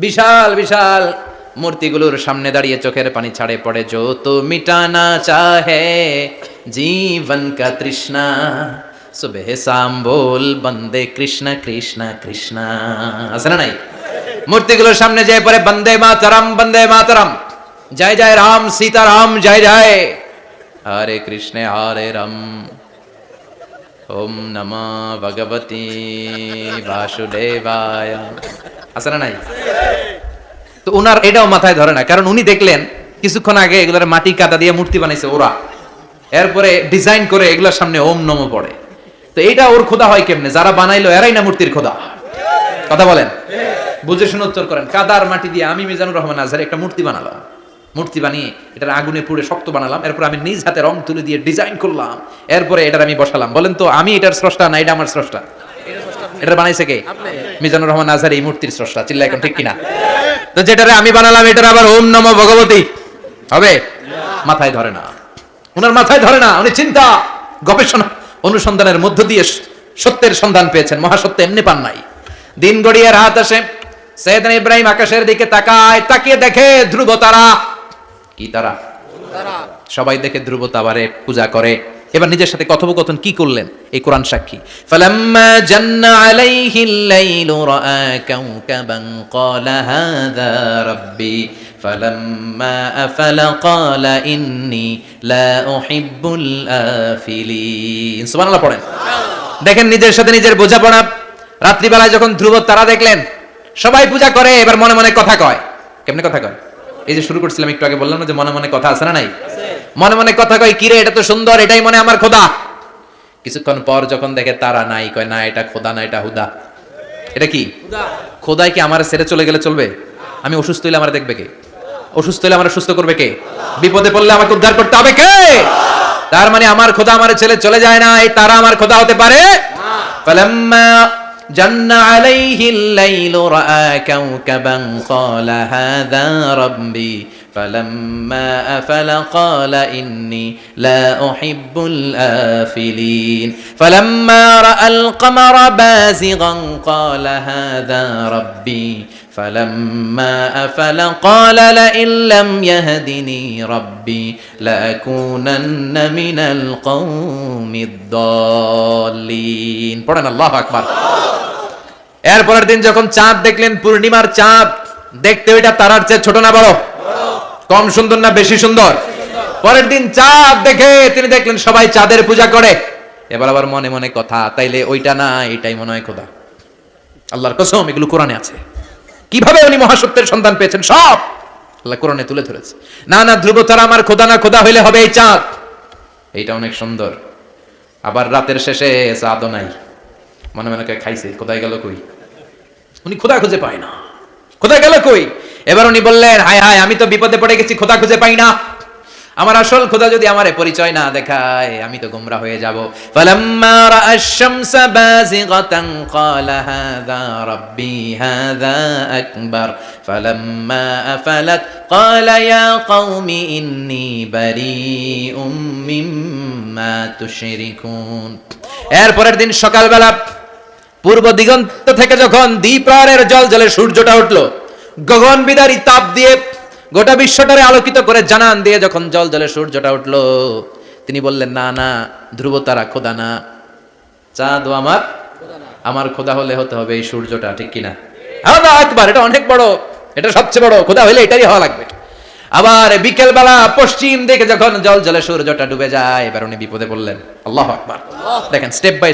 [SPEAKER 1] বিশাল বিশাল মূর্তিগুলোর সামনে দাঁড়িয়ে চোখের পানি ছাড়ে পড়ে। যো তো মিটানা চাহে জীবন কা তৃষ্ণা, সুবহ শাম বল বন্দে কৃষ্ণ কৃষ্ণ কৃষ্ণ। আছে না নাই? মূর্তিগুলোর সামনে যায় পরে বন্দে মাতরম, বন্দে মাতরম, জয় জয় রাম সীতা রাম, জয় জয় হরে কৃষ্ণ হরে রাম, ওম নমঃ ভগবতী বাসুদেবায়। আছে না নাই? তো ওনার এটাও মাথায় ধরে না, কারণ উনি দেখলেন কিছুক্ষণ আগে এগুলোর মাটি কাদা দিয়ে মূর্তি বানাইছে ওরা। এরপরে ডিজাইন করে এগুলোর সামনে ওম নমঃ পড়ে। তো এইটা ওর খোদা হয় কেমনে? যারা বানাইলো এরাই না মূর্তির খোদা। কথা বলেন, বুঝে শুনে উত্তর করেন। কাদার মাটি দিয়ে আমি মিজানুর রহমান আজহারি একটা মূর্তি বানালাম। মূর্তি বানিয়ে এটার আগুনে পুড়ে শক্ত বানালাম। এরপর আমি নিজ হাতে রং তুলে দিয়ে ডিজাইন করলাম। এরপরে এটার আমি বসালাম। বলেন তো, আমি এটার স্রষ্টা না এটা আমার স্রষ্টা? এটা বানাইছে কে? মিজানুর রহমান আজহারি এই মূর্তির স্রষ্টা। চিল্লা এখন ঠিক কিনা? তো যেটারে আমি বানালাম এটার আবার ওম নমঃ ভগবতী হবে? মাথায় ধরে না, ওনার মাথায় ধরে না। উনি চিন্তা, গবেষণা, অনুসন্ধানের মধ্য দিয়ে সত্যের সন্ধান পেয়েছেন। মহাসত্য এমনি পান নাই। দিন গড়িয়ে রাত আসে। সাইয়েদনা ইব্রাহিম আকাশের দিকে তাকায়, তাকিয়ে দেখে ধ্রুব তারা। কি তারা? সবাই দেখে ধ্রুব তারারে পূজা করে। এবার নিজের সাথে কথোপকথন কি করলেন এই কোরআন সাক্ষী। ফালাম্মা জান্না আলাইহিল লাইলু রাআ কাওকাবান ক্বালা হাযা রাব্বি ফালাম্মা আফালা ক্বালা ইন্নী লা উহিব্বুল আফিলিন। সুবহানাল্লাহ পড়েন। দেখেন নিজের সাথে নিজের বোঝাপড়া। রাত্রিবেলায় যখন ধ্রুব তারা দেখলেন সবাই পূজা করে, এবার মনে মনে কথা কয়। কেমনে কথা কয়? এই যে শুরু করছিলাম একটু আগে, বললাম না যে মনে মনে কথা আছে না নাই? মনে মনে কথা কয়, কিরে এটা তো সুন্দর, এটাই মনে আমার খোদা। কিছুক্ষণ পর যখন দেখে তারা নাই, কয় না এটা খোদা না, এটা হুদা। এটা কি খোদাই? কি আমার ছেড়ে চলে গেলে চলবে? আমি অসুস্থ হইলে আমার দেখবে কে? অসুস্থ হইলে আমার সুস্থ করবে কে? বিপদে পড়লে আমাকে উদ্ধার করতে হবে কে? তার মানে আমার খোদা আমার ছেলে চলে যায় না, এই তারা আমার খোদা হতে পারে না। ফালাম্মা জান্না আলাইহিল লাইলু রাআ কাওকাবান ক্বালা হাযা রাব্বি فلما أفل قال إني لا أحب الآفلين فلما رأى القمر بازغا قال هذا ربي فلما أفل قال لئن لم يهدني ربي لأكونن من القوم الضالين পড়েন আল্লাহু আকবার। এরপরের দিন যখন চাঁদ দেখলেন, পূর্ণিমার চাঁদ, দেখতে ওইটা তারার চেয়ে ছোট না বড়? কম সুন্দর না বেশি সুন্দর? পরের দিন চাঁদ দেখে তিনি দেখলেন সবাই চাঁদের পূজা করে। এবার আবার মনে মনে কথা, তাইলে ওইটা না এটাই মনে হয় খোদা। আল্লাহর কসম, এগুলো কোরআনে আছে। কিভাবে উনি মহাসত্যের সন্ধান পেয়েছেন সব আল্লাহ কোরআনে তুলে ধরেছে। না না, ধ্রুব তারা আমার খোদা না, খোদা হইলে হবে এই চাঁদ। এইটা অনেক সুন্দর। আবার রাতের শেষে চাঁদও নাই, মনে মনে খাইছে, কোথায় গেল কই? উনি খোদা খুঁজে পায় না, খোদা গেল কই? এবার উনি বললেন, হায় হায়, আমি তো বিপদে পড়ে গেছি, খোদা খুঁজে পাই না। আমার আসল খোদা যদি আমারে পরিচয় না দেখায়, আমি তো গোমরা হয়ে যাব। ফালাম্মা রাআশ শামসা বাযিগাতান ক্বালা হাযা রাব্বি হাযা আকবার ফালাম্মা আফালাত ক্বালা ইয়া কওমি ইন্নী বারীউম মিম্মা তুশরিকুন। এরপরের দিন সকালবেলা পূর্ব দিগন্ত থেকে যখন দ্বিপ্রহরের জলজলে সূর্যটা উঠলো, গগন বিদারী তাপ দিয়ে গোটা বিশ্বটারে আলোকিত করে জানান দিয়ে যখন জলজলে সূর্যটা উঠলো, তিনি বললেন, না না, ধ্রুব তারা খোদা না, চাঁদ আমার খোদা হলে হতে হবে এই সূর্যটা, ঠিক কিনা? আল্লাহু আকবার, এটা অনেক বড়, এটা সবচেয়ে বড় খোদা হইলে এটাই হওয়া লাগবে। আবার বিকেল বেলা পশ্চিম দিকে যখন জলজলে সূর্যটা ডুবে যায়, এবার উনি বিপদে পড়লেন। আল্লাহু আকবার। দেখেন, স্টেপ বাই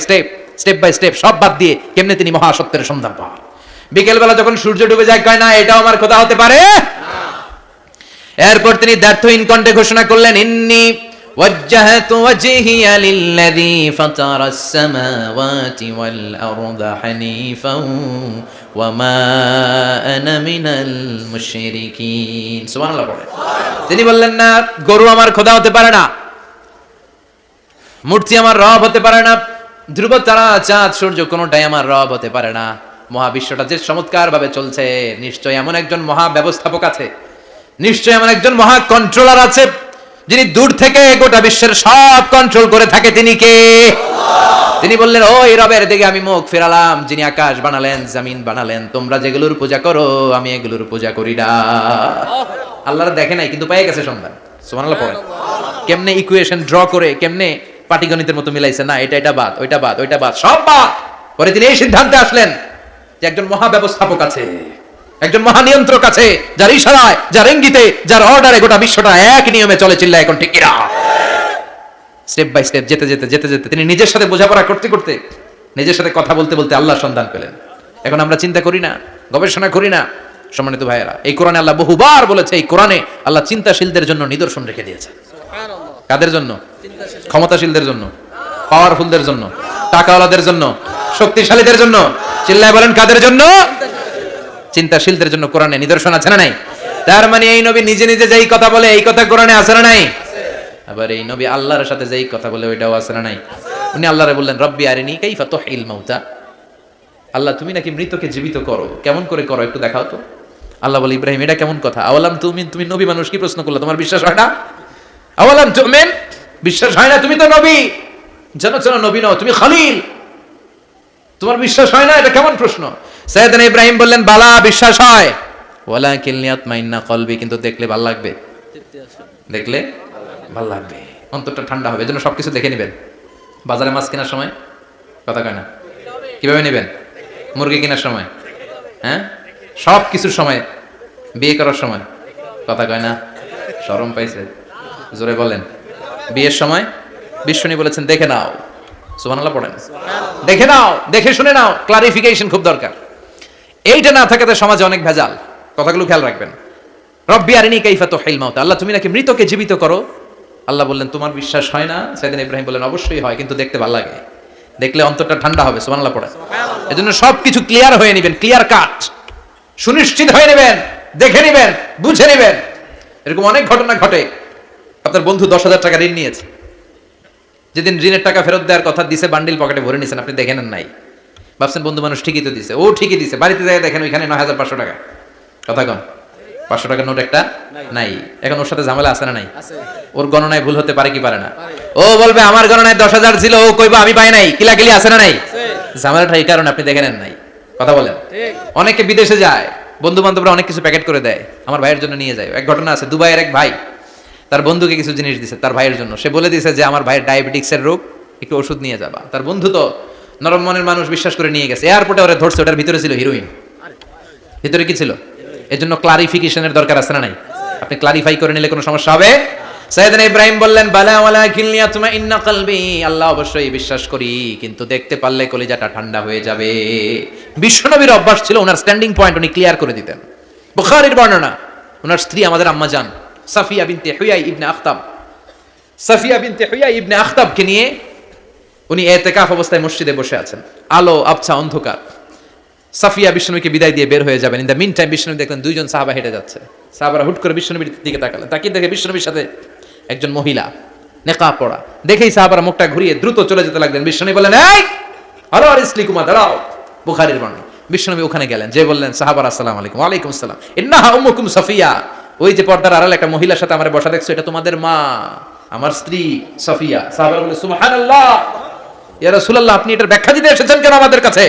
[SPEAKER 1] স্টেপ সব বাদ দিয়ে কেমনে তিনি মহাসত্যের সন্ধান পান। বিকেল বেলা যখন সূর্য ডুবে যায়, কয় না এটাও আমার খোদা হতে পারে। এরপর তিনি দ্ব্যর্থহীন কণ্ঠে ঘোষণা করলেন, ইন্নী ওয়াজ্জাহতু ওয়াজহিয়া লিল্লাযী ফাতারাস সামাওয়াতি ওয়াল আরদা হানিফান ওয়া মা আনা মিনাল মুশরিকিন। সুবহানাল্লাহ পড়ে। তিনি বললেন, না, গরু আমার খোদা হতে পারে না, মূর্তি আমার রব হতে পারে না, ধ্রুব তারা, চাঁদ, সূর্য কোনোটাই আমার রব হতে পারে না। মহাবিশ্বটা যে চমৎকার ভাবে চলছে, নিশ্চয় এমন একজন মহা ব্যবস্থাপক আছে, নিশ্চয় এমন একজন মহা কন্ট্রোলার আছে, যিনি দূর থেকে গোটা বিশ্বের সব কন্ট্রোল করে থাকে। তিনি কে? তিনি বললেন, ওই রবের দিকে আমি মুখ ফেরালাম, যিনি আকাশ বানালেন, জমিন বানালেন। তোমরা যেগুলোর পূজা করো, আমি এগুলোর পূজা করি না। আল্লাহর দেখে নাই, কিন্তু পেয়ে গেছে সন্ধান। সুবহানাল্লাহ পড়েন। কেমনে ইকুয়েশন ড্র করে, কেমনে পাটিগণিতের মতো মিলাইছে, না এটা বাদ, ওইটা বাদ, ওইটা বাদ, সব বাদ। পরে তিনি এই সিদ্ধান্তে আসলেন যে একজন মহা ব্যবস্থাপক আছে, একজন মহা নিয়ন্ত্রক আছে, যার ইশারায়, যার ইঙ্গিতে, যার অর্ডারে গোটা বিশ্বটা এক নিয়মে চলে। চিল্লায় এখন ঠিক কিনা? স্টেপ বাই স্টেপ যেতে যেতে তিনি নিজের সাথে বোঝাপড়া করতে করতে, নিজের সাথে কথা বলতে বলতে আল্লাহর সন্ধান পেলেন। এখন আমরা চিন্তা করি না, গবেষণা করি না। সম্মানিত ভাইয়েরা, এই কোরআনে আল্লাহ বহুবার বলেছে, এই কোরআনে আল্লাহ চিন্তাশীলদের জন্য নিদর্শন রেখে দিয়েছে। কাদের জন্য? ক্ষমতাশীলদের জন্য, পাওয়ারফুলদের জন্য, টাকাওয়ালাদের জন্য, শক্তিশালীদের জন্য। চিল্লায় বলেন, কাদের জন্য? চিন্তাশীলদের জন্য কোরআনে নিদর্শন আছে না নাই? তার মানে এই নবী নিজে নিজে যেই কথা বলে, এই কথা কোরআনে আছে না নাই? আবার এই নবী আল্লাহর সাথে যেই কথা বলে, ওইটাও আছে না নাই? উনি আল্লাহরে বললেন, রব্বি আরিনি কাইফা তুহিল মাউতা। আল্লাহ, তুমি নাকি মৃতকে জীবিত করো, কেমন করে করো একটু দেখাও তো। আল্লাহ বলে, ইব্রাহিম, এটা কেমন কথা? আওয়ালাম তুমি নবী মানুষ, কি প্রশ্ন করলে? তোমার বিশ্বাস হয় না? আওয়ালাম তুমিন, বিশ্বাস হয় না? তুমি তো নবী, জানো নবী নও, তুমি খলিল, তোমার বিশ্বাস হয় না? এটা কেমন প্রশ্ন? সাইয়েদনা ইব্রাহিম বললেন, বালা, বিশ্বাস হয়, ওয়ালাকিন লিয়াতমাইন্না কলবি, কিন্তু দেখলে ভালো লাগবে, দেখলে ভালো লাগবে, অন্তরটা ঠান্ডা হবে। এজন্য সবকিছু দেখে নেবেন। বাজারে মাছ কেনার সময় কথা কয় না, কিভাবে নেবেন? মুরগি কেনার সময়, হ্যাঁ, সব কিছুর সময়, বিয়ে করার সময় কথা কয় না, শরম পাইছে, জোরে বলেন। বিয়ের সময় বিশ্বনী বলেছেন, দেখে নাও। সুবহানাল্লাহ পড়েন। দেখে নাও, দেখে শুনে নাও, ক্লারিফিকেশন খুব দরকার। এইটা না থাকাতে সমাজে অনেক ভেজাল। কথাগুলো খেয়াল রাখবেন। রব্বি আরিনি কাইফা তুহিল মাউতা, আল্লাহ, তুমি নাকি মৃতকে জীবিত করো। আল্লাহ বললেন, তোমার বিশ্বাস হয় না? সাইয়েদনা ইব্রাহিম বললেন, অবশ্যই হয়, কিন্তু দেখতে ভালো লাগে, দেখলে অন্তরটা ঠান্ডা হবে। সুবহানাল্লাহ পড়েন। এজন্য সবকিছু ক্লিয়ার হয়ে নেবেন, ক্লিয়ার কাট, সুনিশ্চিত হয়ে নেবেন, দেখে নেবেন, বুঝে নেবেন। এরকম অনেক ঘটনা ঘটে। আপনার বন্ধু 10,000 টাকা ঋণ নিয়েছে, যেদিন ঋণের টাকা ফেরত দেওয়ার কথা দিছে, বান্ডিল পকেটে ভরে নিয়েছেন, আপনি দেখেন নাই, ভাবছেন বন্ধু মানুষ ঠিকই তো দিছে, ও ঠিকই দিছে, বাড়িতে যায় দেখেন ওইখানে 9,500 টাকা। কথা কন, 500 টাকার নোট একটা নাই। এখন ওর সাথে ঝামেলা আছে না নাই? ওর গণনায় ভুল হতে পারে কি পারে না? ও বলবে আমার গণনায় 10,000 ছিল, ও কইবো আমি পাই নাই, কিলাকিলি আছে না নাই? ঝামেলাটা এই কারণে আপনি দেখে নেন নাই। কথা বলেন। অনেকে বিদেশে যায়, বন্ধু বান্ধবরা অনেক কিছু প্যাকেট করে দেয়, আমার ভাইয়ের জন্য নিয়ে যায়। এক ঘটনা আছে, দুবাইয়ের এক ভাই তার বন্ধুকে কিছু জিনিস দিছে তার ভাইয়ের জন্য। সে বলে দিয়েছে যে আমার ভাইয়ের ডায়াবেটিক্সের রোগ, একটু ওষুধ নিয়ে যাবা। তার বন্ধু তো নরম মনের মানুষ, বিশ্বাস করে নিয়ে গেছে। এয়ারপোর্টে ওরা ধরছে, ওটার ভিতরে ছিল হিরোইন। ভিতরে কি ছিল? এর জন্য ক্লারিফিকেশনের দরকার আছে না নাই? আপনি ক্লারিফাই করে নিলে কোনো সমস্যা হবে? সাইয়েদনা ইব্রাহিম বললেন বালা ওয়ালাকিন লিয়াতমাইন্না কলবি, আল্লাহ অবশ্যই বিশ্বাস করি, কিন্তু দেখতে পারলে কলিজাটা ঠান্ডা হয়ে যাবে। বিশ্বনবীর অভ্যাস ছিল, ওনার স্ট্যান্ডিং পয়েন্ট উনি ক্লিয়ার করে দিতেন। বুখারীর বর্ণনা, ওনার স্ত্রী আমাদের আম্মা জান সাফিয়া বিনতে হুয়াই ইবনে আখতাব, সাফিয়া বিনতে হুয়াই ইবনে আখতাবকে নিয়ে উনি ইতিকাফ অবস্থায় মসজিদে বসে আছেন। আলো আবছা অন্ধকার। সাফিয়া বিষ্ণুকে বিদায় দিয়ে বের হয়ে যাবেন। In the meantime Vishnu দেখলেন দুইজন সাহাবা হেঁটে যাচ্ছে। সাহাবারা হুট করে বিষ্ণুবীর দিকে তাকালেন, তাকিয়ে দেখে বিষ্ণুবীর সাথে একজন মহিলা নেকাব পরা। দেখেই সাহাবারা মুখটা ঘুরিয়ে দ্রুত চলে যেতে লাগলেন। বিষ্ণু বললেন এই হ্যালো ইসলিকুমা, দাঁড়াও। বুখারীর বর্ণনা। বিষ্ণুবী ওখানে গেলেন, যে বললেন সাহাবারা আসসালামু আলাইকুম। ওয়ালাইকুম আসসালাম। ইন্নাহা উম্মুকুম সাফিয়া, ওই যে পর্দার আড়ালে একটা মহিলার সাথে আমার বসা দেখছো, এটা তোমাদের মা, আমার স্ত্রী সাফিয়া। সাহাবারা বললেন সুবহানাল্লাহ, ইয়া রাসূলুল্লাহ, আপনি এটার ব্যাখ্যা দিতে এসেছেন কেন আমাদের কাছে?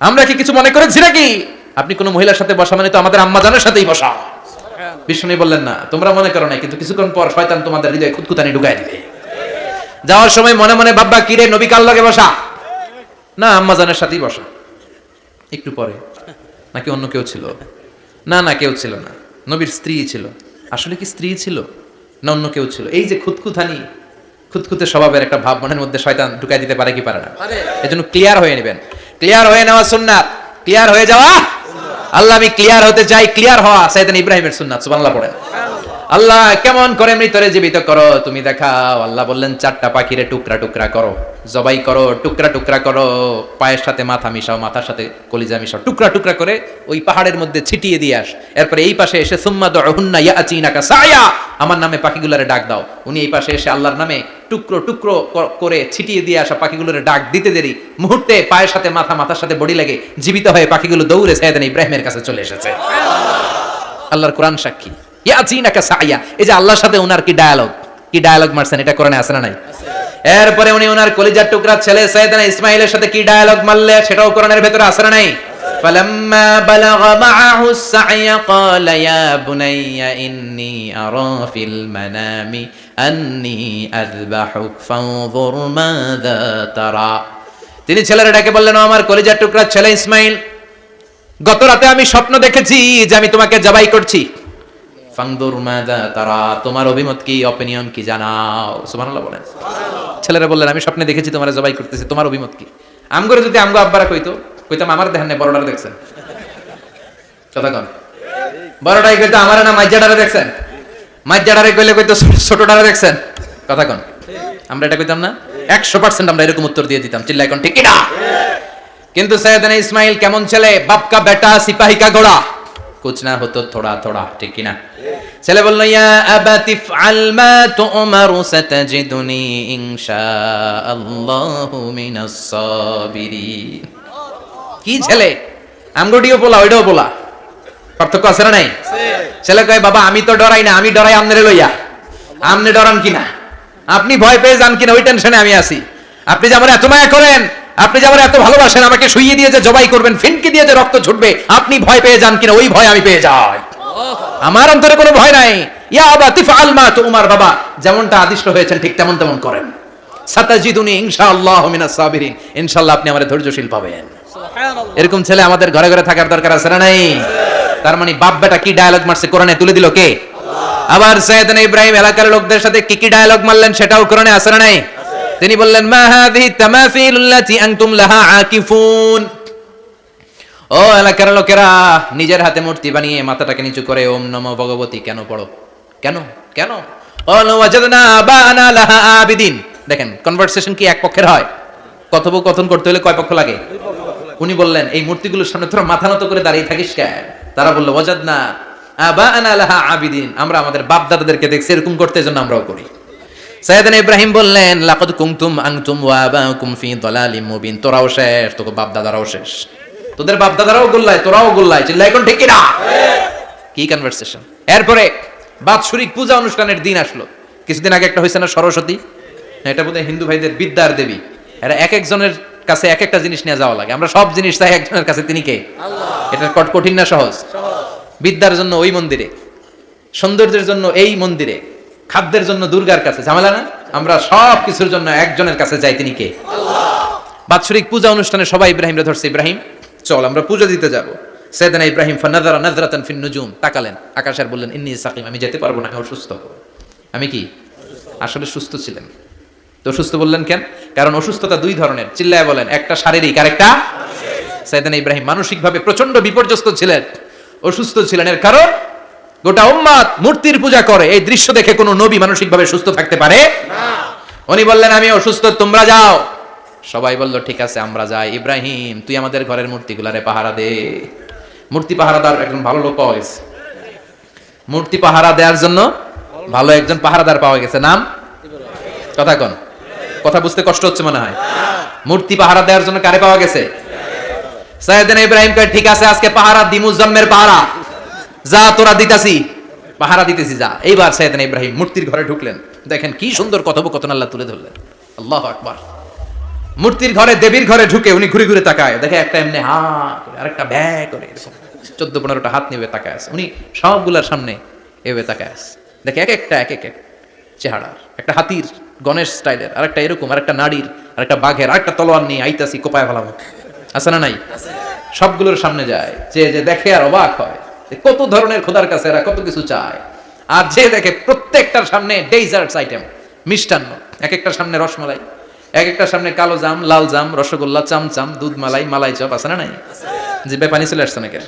[SPEAKER 1] আমরা কি কিছু মনে করেছি নাকি? আপনি কোন মহিলার সাথে বসা মানে তো আমাদের আম্মা জানের সাথেই বসা। বিষ্ণু বললেন না, তোমরা মনে করো না, কিন্তু কিছুক্ষণ পর শয়তান তোমাদের হৃদয়ে খুঁতখুঁতানি ঢুকায় দিবে। যাওয়ার সময় মনে মনে ভাববা কিরে নবী কার লগে বসা? না, আম্মা জানের সাথেই বসা। একটু পরে নাকি অন্য কেউ ছিল? না না, কেউ ছিল না, নবীর স্ত্রী ছিল। আসলে কি স্ত্রী ছিল না অন্য কেউ ছিল? এই যে খুঁতখুঁতানি, খুঁতখুঁতে স্বভাবের একটা ভাব মনের মধ্যে শয়তান ঢুকাই দিতে পারে কি পারে না? এজন্য ক্লিয়ার হয়ে নেবেন। ক্লিয়ার হয়ে নেওয়া সুন্নাত, ক্লিয়ার হয়ে যাওয়া। আল্লাহ আমি ক্লিয়ার হতে চাই, ক্লিয়ার হওয়া সাইয়েদনা ইব্রাহিমের সুন্নাত। সুবহানাল্লাহ পড়েন। আল্লাহ কেমন করে মৃতরে জীবিত করো তুমি দেখাও। আল্লাহ বললেন 4টা পাখিরে টুকরা টুকরা করো, জবাই করো, টুকরা টুকরা করো, পায়ের সাথে মাথা মিশাও, মাথার সাথে কলিজা মিশাও, টুকরা টুকরা করে ওই পাহাড়ের মধ্যে ছিটিয়ে দিয়ে আস। এরপরে এই পাশে এসে সুম্মা দুহুন্না ইয়াতিনাকা সায়া, আমার নামে পাখিগুলোরে ডাক দাও। উনি এই পাশে এসে আল্লাহর নামে টুকরো টুকরো করে ছিটিয়ে দিয়ে আসা পাখিগুলোরে ডাক দিতে দেরি মুহূর্তে পায়ের সাথে মাথা, মাথার সাথে বডি লেগে জীবিত হয়ে পাখিগুলো দৌড়ে সাইয়েদনা ইব্রাহিমের কাছে চলে এসেছে। আল্লাহর কোরআন সাক্ষী। ইয়াতিনাকা সায়া, এই যে আল্লাহর সাথে ওনার কি ডায়ালগ মারছেন, এটা কোরআনে আছে না নাই? এরপরে উনি ওনার কলিজার টুকরা ছেলে সাইয়েদনা ইসমাঈলের সাথে কি ডায়ালগ মারলে, সেটাও কোরআনের ভেতরে আছে না নাই? فلما بلغ معه السعي قال يا بني إني أرى في المنام أني أذبحك فانظر ماذا ترى। তিনি ছেলের ডাকে বললেন, আমার কলিজার টুকরা ছেলে ইসমাঈল, গত রাতে আমি স্বপ্ন দেখেছি যে আমি তোমাকে জবাই করছি। ফানদুর মাযা তারা, তোমার অভিমত কি, অপিনিয়ন কি জানাও। সুবহানাল্লাহ বলেন। ছেলেরা বললেন আমি স্বপ্নে দেখেছি তোমারে জবাই করতেছি, তোমার অভিমত কি? আমগরে যদি আমগো আব্বারা কইতাম আমার দেখেন না, বড়টারে দেখছেন। কথা কন, বড়টাই কইতো আমারে না মাইজাডারে দেখছেন, মাইজাডারে কইলে কইতো ছোটটারে দেখছেন। কথা কন, আমরা এটা কইতাম না? 100% আমরা এরকম উত্তর দিয়ে দিতাম। চিল্লায় কোন ঠিক কি না? কিন্তু সাইয়েদনা ইসমাঈল কেমন ছেলে, বাপ কা বেটা সিপাহী কা ঘোড়া, কুছ না হতো থোড়া থোড়া, ঠিক কি না? ছেলে বলল ইয়া আবাতি ফআল মা তুমারু সাতাজিদুনি ইনশাআল্লাহু মিনাস সাবিরিন। কি ছেলে, আমগোটিও বলা ওইটাও বলা, পার্থক্য আছে না নাই? ছেলে কয় বাবা আমি তো ডরাই না, আমি ডরাই আমনেরে লইয়া। আমনে ডরান কিনা, আপনি ভয় পেয়ে যান কিনা, ওই টেনশনে আমি আছি। আপনি যে আমার এত মায়া করেন, আপনি যে আমার এত ভালোবাসেন, আমাকে শুইয়ে দিয়ে যে জবাই করবেন, ফিনকি দিয়ে যে রক্ত ছুটবে, আপনি ভয় পেয়ে যান কিনা, ওই ভয় আমি পেয়ে যাই। আমার অন্তরে কোনো ভয় নাই। ইয়া আবাতি ফাআল মা তুমার, বাবা যেমনটা আদিষ্ট হয়েছেন ঠিক তেমন তেমন করেন। সাতাজিদুনি ইনশাআল্লাহু মিনাস সাবিরিন, ইনশাআল্লাহ আপনি আমারে ধৈর্যশীল পাবেন। এরকম ছেলে আমাদের ঘরে ঘরে থাকার দরকার আছে না নাই? তার মানে বাপ বেটা কি ডায়ালগ মারছে কোরআনে তুলে দিল কে? আবার সাইয়েদনা ইব্রাহিম এলাকার লোকদের সাথে কি কি ডায়ালগ মারলেন, সেটাও কোরআনে আছে না নাই? তিনি বললেন মা হাযিহি তামাসিলুল্লাতী আনতুম লাহা আকিফুন, ও এলাকার লোকেরা নিজের হাতে মূর্তি বানিয়ে মাথাটাকে নিচু করে ওম নমো ভগবতী কেন পড়ো? কেন কেন? ক্বালু ওয়াজাদনা আবানা লাহা আবিদিন। দেখেন কনভারসেশন কি এক পক্ষের হয়? কথোপকথন করতে হলে কয় পক্ষ লাগে? উনি বললেন এই মূর্তিগুলোর সামনে তোরা মাথা নত করে দাঁড়িয়ে থাকিস কেন? তারা বলল ওয়াজাদনা আবানা লাহা আবিদিন, আমরা আমাদের বাপ দাদাদেরকে দেখছি এরকম করতে, এজন্য আমরাও করি। সাইয়েদনা ইব্রাহিম বললেন লাকাদ কুনতুম আনতুম ওয়া আবাকুম ফি দালালিম মুবিন, তোরাও শেষ, তোকে বাপ দাদারাও শেষ, তোদের বাপ দাদারাও গোল্লায়, তোরাও গোল্লায়। চিল্লাই কোন ঠিক কি না? কি কনভারসেশন। এরপরে বাৎসরিক পূজা অনুষ্ঠানের দিন আসলো। কিছুদিন আগে একটা হয়েছে না সরস্বতী, এটা বোধহয় হিন্দু ভাইদের বিদ্যার দেবী। এরা এক একজনের কাছে এক একটা জিনিস নিয়ে যাওয়া লাগে। আমরা সব জিনিস চাই একজনের কাছে, তিনি কে? এটা কঠিন না সহজ? বিদ্যার জন্য ওই মন্দিরে, সৌন্দর্যের জন্য এই মন্দিরে, খাদ্যের জন্য দুর্গার কাছে, ঝামেলা না? আমরা সব কিছুর জন্য একজনের কাছে যাই, তিনি কে? বাৎসরিক পূজা অনুষ্ঠানে সবাই ইব্রাহিমরে ধরছে, ইব্রাহিম চল আমরা পূজা দিতে যাব। সাইয়েদনা ইব্রাহিম ফানাযারা নাযরাতান ফিন নুজুম, তাকালেন আকাশে আর বললেন ইন্নী সাকিম, আমি যেতে পারবো না, আমি অসুস্থ। আমি কি? আসলে সুস্থ ছিলেন তো। সুস্থ বললেন কেন? কারণ অসুস্থতা দুই ধরনের, চিল্লায় বলেন। একটা শারীরিক আর একটা সাইয়েদনা ইব্রাহিম মানসিকভাবে প্রচন্ড বিপর্যস্ত ছিলেন, অসুস্থ ছিলেন। এর কারণ গোটা উম্মাত মূর্তির পূজা করে, এই দৃশ্য দেখে কোনো নবী মানসিকভাবে সুস্থ থাকতে পারে না। উনি বললেন আমি অসুস্থ, তোমরা যাও। সবাই বলল ঠিক আছে আমরা যাই। ইব্রাহিম তুই আমাদের ঘরের মূর্তিগুলারে পাহারা দে। মূর্তি পাহারাদার একজন ভালো লোক পাওয়া গেছে, মূর্তি পাহারা দেওয়ার জন্য ভালো একজন পাহারাদার পাওয়া গেছে। নাম? কথা কন, কথা বুঝতে কষ্ট হচ্ছে মনে হয়। মূর্তি পাহারা দেওয়ার জন্য কারে পাওয়া গেছে? সাইয়েদনা ইব্রাহিম কয় ঠিক আছে আজকে পাহারা দিমুজ জন্মের পাহারা, যা তোরা দিতাছি, পাহারা দিতেছি যা। এইবার সাইয়েদনা ইব্রাহিম মূর্তির ঘরে ঢুকলেন। দেখেন কি সুন্দর কথোপকথন আল্লাহ তুলে ধরলেন। আল্লাহু আকবার। মূর্তির ঘরে, দেবীর ঘরে ঢুকে উনি ঘুরে ঘুরে তাকায়, দেখে একটা এমনি হা করে আরেকটা ব্যা করে 14-15টা হাত নিয়ে তাকায় আছে। উনি সবগুলার সামনে এভাবে তাকায় আছে, দেখে এক একটা এক এক চেহারার, একটা হাতির গণেশ স্টাইলের, আরেকটা এরকম, আরেকটা নাড়ির, আরেকটা বাঘের, আরেকটা তলোয়ার নিয়ে আইতাছি কোপায় ফেলাম। আছে না নাই? সবগুলোর সামনে যায়, যে দেখে আর অবাক হয় কত ধরনের খোদার কাছে এরা কত কিছু চায়। আর যে দেখে প্রত্যেকটার সামনে ডেজার্টস আইটেম, মিষ্টান্ন, এক একটার সামনে রসমালাই, এক একটার সামনে কালো জাম, লাল জাম, রসগোল্লা, চামচাম, দুধ মালাই, মালাই চপ। আছে না নাই? জিভে পানি চলে আসছে নাকি?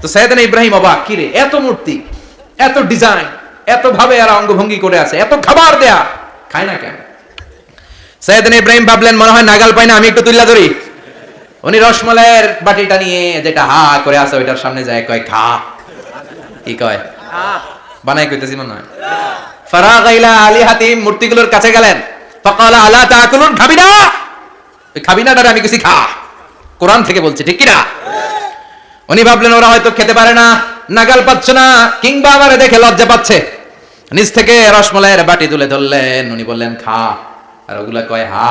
[SPEAKER 1] তো সাইয়েদনা ইব্রাহিম অবাক, কি রে এত মূর্তি, এত ডিজাইন, এত ভাবে এরা অঙ্গভঙ্গি করে আছে, এত খাবার দেয়া, খায় না কেন? সাইয়েদনা ইব্রাহিম ভাবলেন মনে হয় নাগাল পাই না, আমি একটু তুল্লা ধরি। উনি রসমালাইয়ের বাটিটা নিয়ে যেটা হা করে আছে ওইটার সামনে যায়, কয় খা। কি কয়? বানাই কইতেছি মনে হয়। ফারাগা ইলা আলিহাতিম, মূর্তিগুলোর কাছে গেলেন। ফাকালা আলা তাকুলুন, খাবি না? ওই খাবি নাটারে আমি কিছু খা, কোরআন থেকে বলছি, ঠিক কি না? উনি ভাবলেন ওরা হয়তো খেতে পারে না, নাগাল পাচ্ছে না, কিংবা আমারে দেখে লজ্জা পাচ্ছে। নিজ থেকে রসমালাইয়ের বাটি তুলে ধরলেন। উনি বললেন খা, আর ওগুলা কয় হা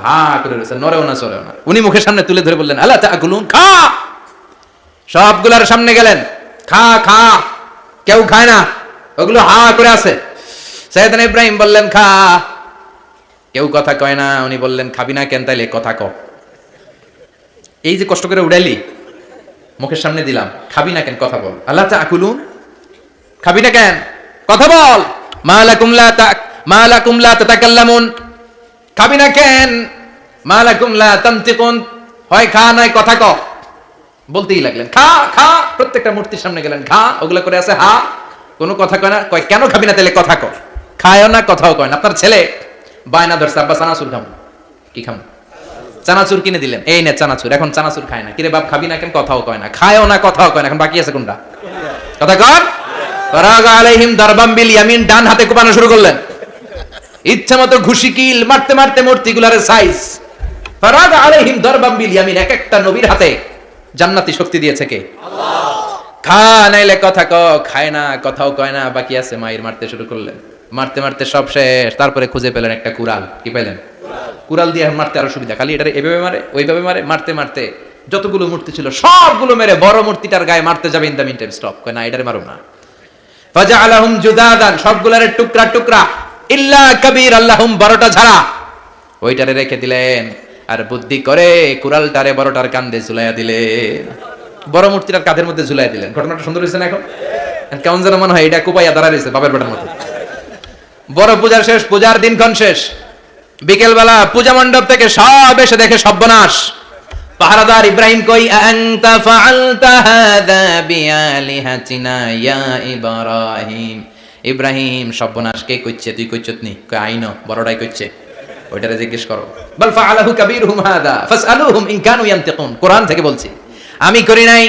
[SPEAKER 1] হা করে রয়েছে, নড়েও না চড়েও না। উনি মুখের সামনে তুলে ধরে বললেন আলা তাকুলুন, খা। সবগুলার সামনে গেলেন, খা খা। কেউ খায় না, ওগুলো হা করে আছে। সাইয়েদনা ইব্রাহিম বললেন খা, কেউ কথা কয় না। উনি বললেন খাবি না কেন? তাইলে কথা ক। এই যে কষ্ট করে উড়াইলি, মুখের সামনে দিলাম, খাবি না কেন? কথা বল। আল্লাহ তাকুলুন, খাবি না কেন? কথা বল। মালাকুম লা তাতাকাল্লামুন, খাবি না কেন? মালাকুম লা তানতিকুন, হয় খা নয় কথা ক। বলতেই লাগলেন খা খা। প্রত্যেকটা মূর্তির সামনে গেলেন, খা। ওগুলা করে আছে হা, কোনো কথা কয় না। কয় কেন খাবি না? তাইলে কথা ক। খায়ও না, কথাও কয় না। আপনার ছেলে বায়না ধরছে আব্বা চানাচুর খাবো। কি খাবো? চানাচুর কিনে দিলেন, এই নে চানাচুর। এখন চানাচুর খায় না। কিরে বাপ খাবি না কেন? কথাও কয় না। খায়ও না, কথাও কয় না। এখন বাকি আছে কোনটা? কথা কর। ফারাগা আলাইহিম দারবাম বিল ইয়ামিন, ডান হাতে কোপানো শুরু করলেন। ইচ্ছা মতো ঘুষি কিল মারতে মারতে মূর্তিগুলার সাইজ। ফারাগা আলাইহিম দারবাম বিল ইয়ামিন, এক একটা নবীর হাতে জান্নাতি শক্তি দিয়েছে কে? আল্লাহ। খা নাইলে কথা ক। খায় না, কথাও কয় না, বাকি আছে। মাইর মারতে শুরু করলেন। মারতে মারতে সব শেষ। তারপরে খুঁজে পেলেন একটা কুড়াল। কি পেলেন? কুড়াল দিয়ে মারতে আরো সুবিধা। খালি এটা এভাবে মারে, ওইভাবে মারে। মারতে মারতে যতগুলো মূর্তি ছিল সবগুলো মেরে বড় মূর্তিটার গায়ে মারতে যাবে, in the meantime stop, কয় না এটারে মারো না। ফাজআলাহুম জুদাদান, সবগুলারে টুকরা টুকরা। ইল্লা কাবীর আল্লাহুম, বড়টা ছাড়া ওইটারে রেখে দিলেন। আর বুদ্ধি করে কুড়ালটারে বড়টার কাঁধে ঝুলাইয়া দিলেন, বড় মূর্তিটার কাঁধের মধ্যে ঝুলাইয়া দিলেন। ঘটনাটা সুন্দর হয়েছে না? এখন কেমন যেন মনে হয় এটা কুপাইয়া দাঁড়া রয়েছে বাবার বেটার মতো। বড় পূজার শেষ, পূজার দিনক্ষণ শেষ। বিকেলবেলা পূজা মণ্ডপ থেকে সব এসে দেখে সর্বনাশ। পাহারাদার ইব্রাহিম কই, আনতা ফাআলতা হাযা বিআলিহাতিনা ইয়া ইব্রাহিম। ইব্রাহিম সর্বনাশ কে কইছে? তুই কইছত নি? কই আইনো, বড়টাই কইছে। ওইটারে জিজ্ঞেস করো। বাল ফাআলাহু কাবীরুহুম হাযা ফাসআলুহুম ইন কানু ইয়ানতিকুন, কোরআন থেকে বলছি, আমি করি নাই।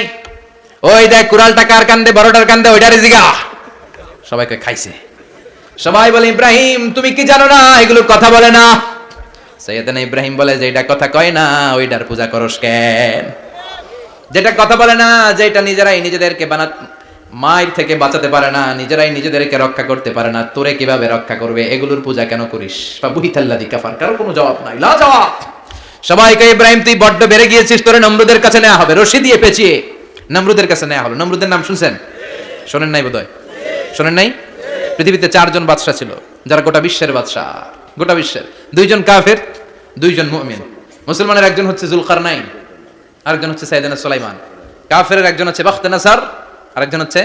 [SPEAKER 1] ওই দেখ কুড়ালটা কার কান্দে? বড়টার কান্দে, ওইটারে জিগা। সবাই কই খাইছে। সবাই বলে ইব্রাহিম তুমি কি জানো না এগুলো কথা বলে না? সাইয়েদনা ইব্রাহিম বলে যে এটা কথা কয় না, ওইটার পূজা করস কেন? যেটা কথা বলে না, যেটা নিজেরাই নিজেদেরকে মায়ের থেকে বাঁচাতে পারে না, নিজেরাই নিজেদেরকে রক্ষা করতে পারে না, তোরে কিভাবে রক্ষা করবে? এগুলোর পূজা কেন করিস? ফাবুহিতাল্লাযী কাফার, কারো কোনো জবাব নাই, লা জবাব। সবাইকে ইব্রাহিম তুই বড্ড বেড়ে গিয়েছিস, তোরে নমরুদের কাছে নেওয়া হবে, রশি দিয়ে পেঁচিয়ে নমরুদের কাছে নেওয়া হলো। নমরুদের নাম শুনছেন? শোনেন নাই বোধহয়, শোনেন নাই? পৃথিবীতে 4 জন বাদশা ছিল, যারা গোটা বিশ্বের বাদশা, গোটা বিশ্বের। 2 জন কাফের, 2 জন মুমিন। মুসলমানের একজন হচ্ছে জুলকারনাইন, আরেকজন হচ্ছে সাইয়েদনা সুলাইমান। কাফেরের একজন হচ্ছে বাখতেনাসার, আরেকজন হচ্ছে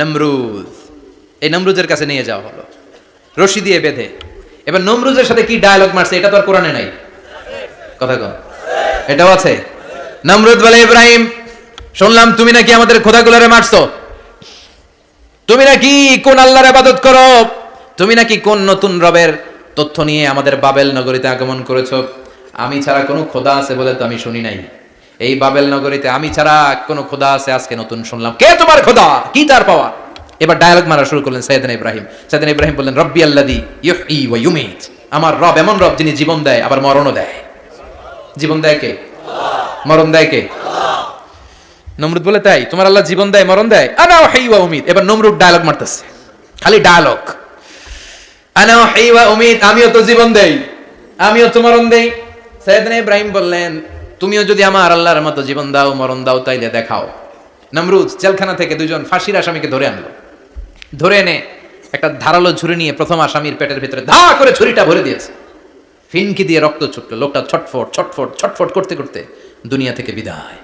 [SPEAKER 1] নমরুদ। এই নমরুদের কাছে নিয়ে যাওয়া হলো রশি দিয়ে বেঁধে। এবার নমরুদের সাথে কি ডায়ালগ মারছে এটা তো আর কোরআনে নাই, কথা কন, এটাও আছে। নমরুদ বলে, ইব্রাহিম শুনলাম তুমি নাকি আমাদের খোদাগুলোরে মারছো, তুমি নাকি কোন আল্লাহর ইবাদত করো, তুমি নাকি কোন নতুন রবের তথ্য নিয়ে আমাদের বাবেল নগরীতে আগমন করেছো। আমি ছাড়া কোনো খোদা আছে বলে তো আমি শুনি নাই, এই বাবেল নগরীতে আমি ছাড়া কোনো খোদা আছে আজকে নতুন শুনলাম। কে তোমার খোদা, কি তার পাওয়া? এবার ডায়ালগ মারা শুরু করলেন সাইয়েদনা ইব্রাহিম। সাইয়েদনা ইব্রাহিম বললেন, রব্বি আল্লাযী ইউহয়ী ওয়া ইউমীত, আমার রব এমন রব যিনি জীবন দেয় আবার মরণও দেয়। জীবন দেয় কে? মরণ দেয় কে? নমরুদ বলে, তাই তোমার আল্লাহ জীবন দেয় মরণ দেয়? আনা উহয়ী ওয়া উমীত। এবার নমরুদ ডায়ালগ মারতেছে, খালি ডায়ালগ, আনা উহয়ী ওয়া উমীত, আমিও তো জীবন দেই, আমিও তো মরণ দেই। সাইয়েদনা ইব্রাহিম বললেন, তুমিও যদি আমার আল্লাহর মতো জীবন দাও মরণ দাও তাইলে দেখাও। নমরুদ জেলখানা থেকে 2 জন ফাঁসির আসামিকে ধরে আনলো। ধরে এনে একটা ধারালো ছুরি নিয়ে প্রথম আসামির পেটের ভিতরে ধা করে ছুরিটা ভরে দিয়েছে। ফিনকি দিয়ে রক্ত ছুটলো, লোকটা ছটফট ছটফট ছটফট করতে করতে দুনিয়া থেকে বিদায়।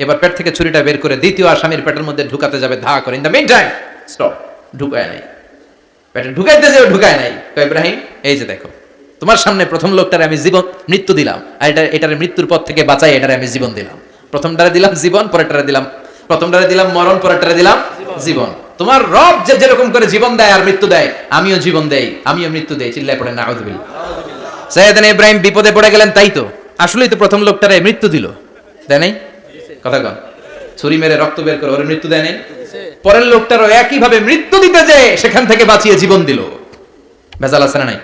[SPEAKER 1] এবার পেট থেকে ছুরিটা বের করে দ্বিতীয় আসামির পেটের মধ্যে ঢুকাতে যাবে ধা করে। In the meantime stop, ঢুকায় নাই, পেটে ঢুকাইতে যাবে ঢুকায় নাই। ইব্রাহিম এই যে দেখো, তোমার সামনে প্রথম লোকটারে আমি জীবন মৃত্যু দিলাম, আর এটার মৃত্যুর পথ থেকে বাঁচাই এটারে আমি জীবন দিলাম। প্রথমটারে দিলাম জীবন, পরেরটারে দিলাম, প্রথমটারে দিলাম মরণ, পরেরটারে দিলাম জীবন। তোমার রব যে যেরকম করে জীবন দেয় আর মৃত্যু দেয়, আমিও জীবন দেই, আমিও মৃত্যু দেই। চিল্লায় পড়েন নাউযুবিল্লাহ। সাইয়েদনা ইব্রাহিম বিপদে পড়ে গেলেন, তাই তো আসলেই তো প্রথম লোকটারে মৃত্যু দিল, দেয় নাই? কথা কন, ছুরি মেরে রক্ত বের করে ওরে মৃত্যু দেয় নাই? পরের লোকটারও একই ভাবে মৃত্যু দিতে যে সেখান থেকে বাঁচিয়ে জীবন দিল। ভেজাল আছে না নাই?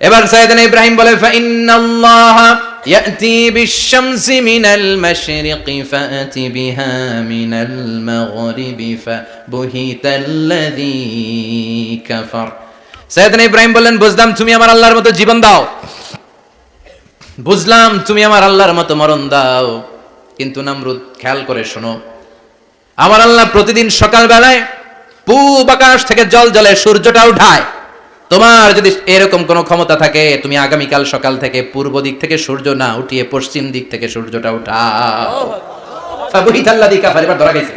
[SPEAKER 1] এবার সাইয়েদনা ইব্রাহিম বলে, ফাইন্নাল্লাহা ইয়াতি বিশ-শামসি মিনাল মাশরিকি ফাআতি বিহা মিনাল মাগরিবি ফাবুহিতাল্লাযী কাফার। সাইয়েদনা ইব্রাহিম বললেন, বুঝলাম তুমি আমার আল্লাহর মতো জীবন দাও, বুঝলাম তুমি আমার আল্লাহর মতো মরণ দাও, কিন্তু নমরুদ খেয়াল করে শোনো, আমার আল্লাহ প্রতিদিন সকাল বেলায় পূব আকাশ থেকে জল জলে সূর্যটা উঠায়। তোমার যদি এরকম কোনো ক্ষমতা থাকে, তুমি আগামীকাল সকাল থেকে পূর্ব দিক থেকে সূর্য না উঠিয়ে পশ্চিম দিক থেকে সূর্যটা উঠাও। ফাবুহিতাল্লাযী কাফার। এবার ধরা গেছে,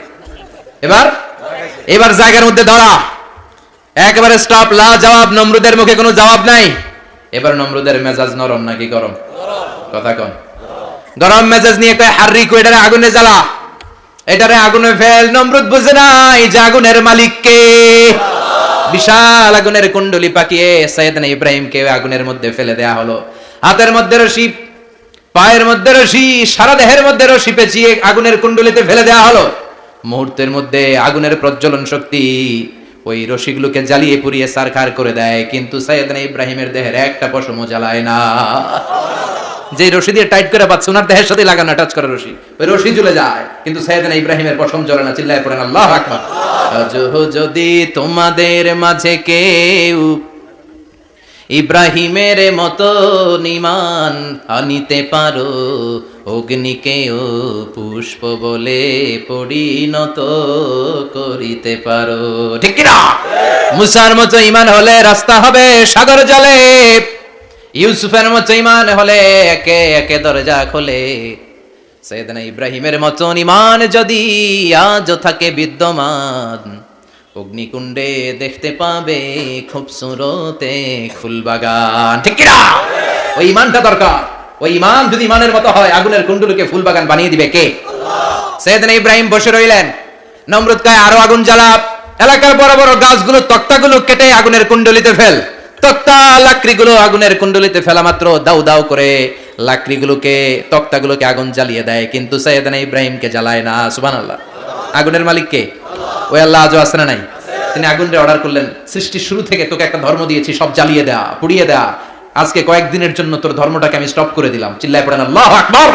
[SPEAKER 1] এবার জায়গার মধ্যে ধরা, একেবারে স্টপ, লা জবাব। নমরুদের মুখে কোনো জবাব নাই। এবার নমরুদের মেজাজ নরম নাকি গরম? কথা কন। গরম মেজাজ নিয়ে কয়, হাররিকু, এটারে আগুনে জ্বালা, এটারে আগুনে ফেল। নমরুদ বুঝে নাই যে আগুনের মালিক কে। বিশাল আগুনের কুণ্ডলি পাকিয়ে সাইয়েদনা ইব্রাহিমকে আগুনের মধ্যে ফেলে দেয়া হলো। হাতের মধ্যে রশি, পায়ের মধ্যে রশি, সারা দেহের মধ্যে রশি পেঁচিয়ে আগুনের কুণ্ডলিতে ফেলে দেয়া হলো। মুহূর্তের মধ্যে আগুনের প্রজ্বলন শক্তি ওই রশিগুলোকে জ্বালিয়ে পুড়িয়ে সারখার করে দেয়, কিন্তু সাইয়েদনা ইব্রাহিমের দেহের একটা পশমও জ্বালায় না। যে রশি দিয়ে টাইট করে পাচ্ছে, ওনার দেহের সাথে লাগানো টাচ করে রশি, ওই রশি জ্বলে যায়, কিন্তু সাইয়েদনা ইব্রাহিমের পশম জ্বলে না। চিল্লায় পড়েন আল্লাহু আকবার। যদি তোমাদের মাঝে কেউ ইব্রাহিমের মতো ঈমান আনিতে পারো, অগ্নিকেও পুষ্প বলে পরিণত করিতে পারো, ঠিক কি না? মুসার মতো ঈমান হলে রাস্তা হবে সাগর জলে, ইউসুফের মতো ঈমান হলে একে একে দরজা খোলে। সাইয়েদনা ইব্রাহিমের মতো ঈমান যদি আজও থাকে বিদ্যমান, অগ্নিকুণ্ডে দেখতে পাবে খুবসুরতে ফুলবাগান, ঠিক কি না? ওই ঈমানটা দরকার। ওই ঈমান যদি ঈমানের মতো হয়, আগুনের কুণ্ডুলকে ফুলবাগান বানিয়ে দিবে কে? আল্লাহ। সাইয়েদনা ইব্রাহিম বসে রইলেন। নমরুদ কয়, আরো আগুন জ্বালা, এলাকার বড় বড় গাছগুলো, তক্তাগুলো কেটে আগুনের কুণ্ডলিতে ফেল। তক্তা লাকড়িগুলো আগুনের কুণ্ডলিতে ফেলা মাত্র দাউ দাউ করে লাকড়িগুলোকে, তক্তাগুলোকে আগুন জ্বালিয়ে দেয়, কিন্তু সাইয়েদনা ইব্রাহিমকে জ্বালায় না। সুবহানাল্লাহ। আগুনের মালিক কে? ওই আল্লাহ আজও আছে না নাই? তিনি আগুনরে অর্ডার করলেন, সৃষ্টির শুরু থেকে তোকে একটা ধর্ম দিয়েছি, সব জ্বালিয়ে দেয়া, পুড়িয়ে দেয়া, আজকে কয়েকদিনের জন্য তোর ধর্মটাকে আমি স্টপ করে দিলাম। চিল্লায় পড়েন আল্লাহু আকবার।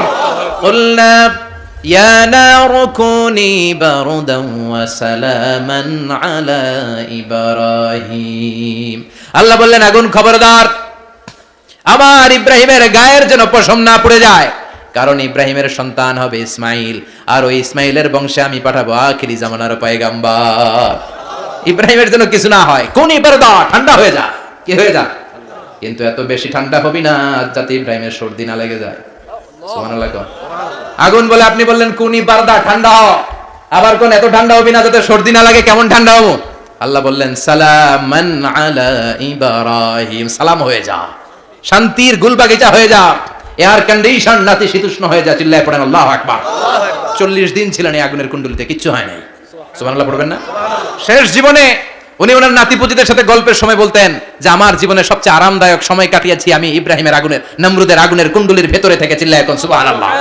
[SPEAKER 1] কুলনা ইয়া নারু কুনি বারদান ওয়া সালামান আলা ইব্রাহিম। আল্লাহ বললেন আগুন খবরদার, আমার ইব্রাহিমের গায়ের যেন পশম না পড়ে যায়, কারণ ইব্রাহিমের সন্তান হবে ইসমাইল, আর ওই ইসমাইলের বংশে আমি পাঠাবো আখিরি জামানার পয়গাম্বর। ইব্রাহিমের জন্য কিছু না হয়, কোন ইবারদা ঠান্ডা হয়ে যা, কি হয়ে যা, কিন্তু এত বেশি ঠান্ডা হবি না যাতে ইব্রাহিমের সর্দি না লেগে যায়। সুবহানাল্লাহ। আগুন বলে আপনি বললেন কোন ইবারদা ঠান্ডা হ, আবার কোন এত ঠান্ডা হবি না যাতে সর্দি না লাগে, কেমন ঠান্ডা হবো? আল্লাহ বললেন সালামান আলা ইব্রাহিম, সালাম হয়ে যা, শান্তির গুলবাগিচা হয়ে যা, এয়ার কন্ডিশন নাতিশীতোষ্ণ হয়ে যা। চিল্লায় পড়েন আল্লাহু আকবার। 40 দিন ছিলেন এই আগুনের কুণ্ডলিতে, কিচ্ছু হয় নাই। সুবহানাল্লাহ পড়বেন না? শেষ জীবনে উনি ওনার নাতিপুতিদের সাথে গল্পের সময় বলতেন যে আমার জীবনের সবচেয়ে আরামদায়ক সময় কাটিয়েছি আমি ইব্রাহিমের আগুনের, নমরুদের আগুনের কুণ্ডলির ভেতরে থেকে। চিল্লায় এখন সুবহানাল্লাহ।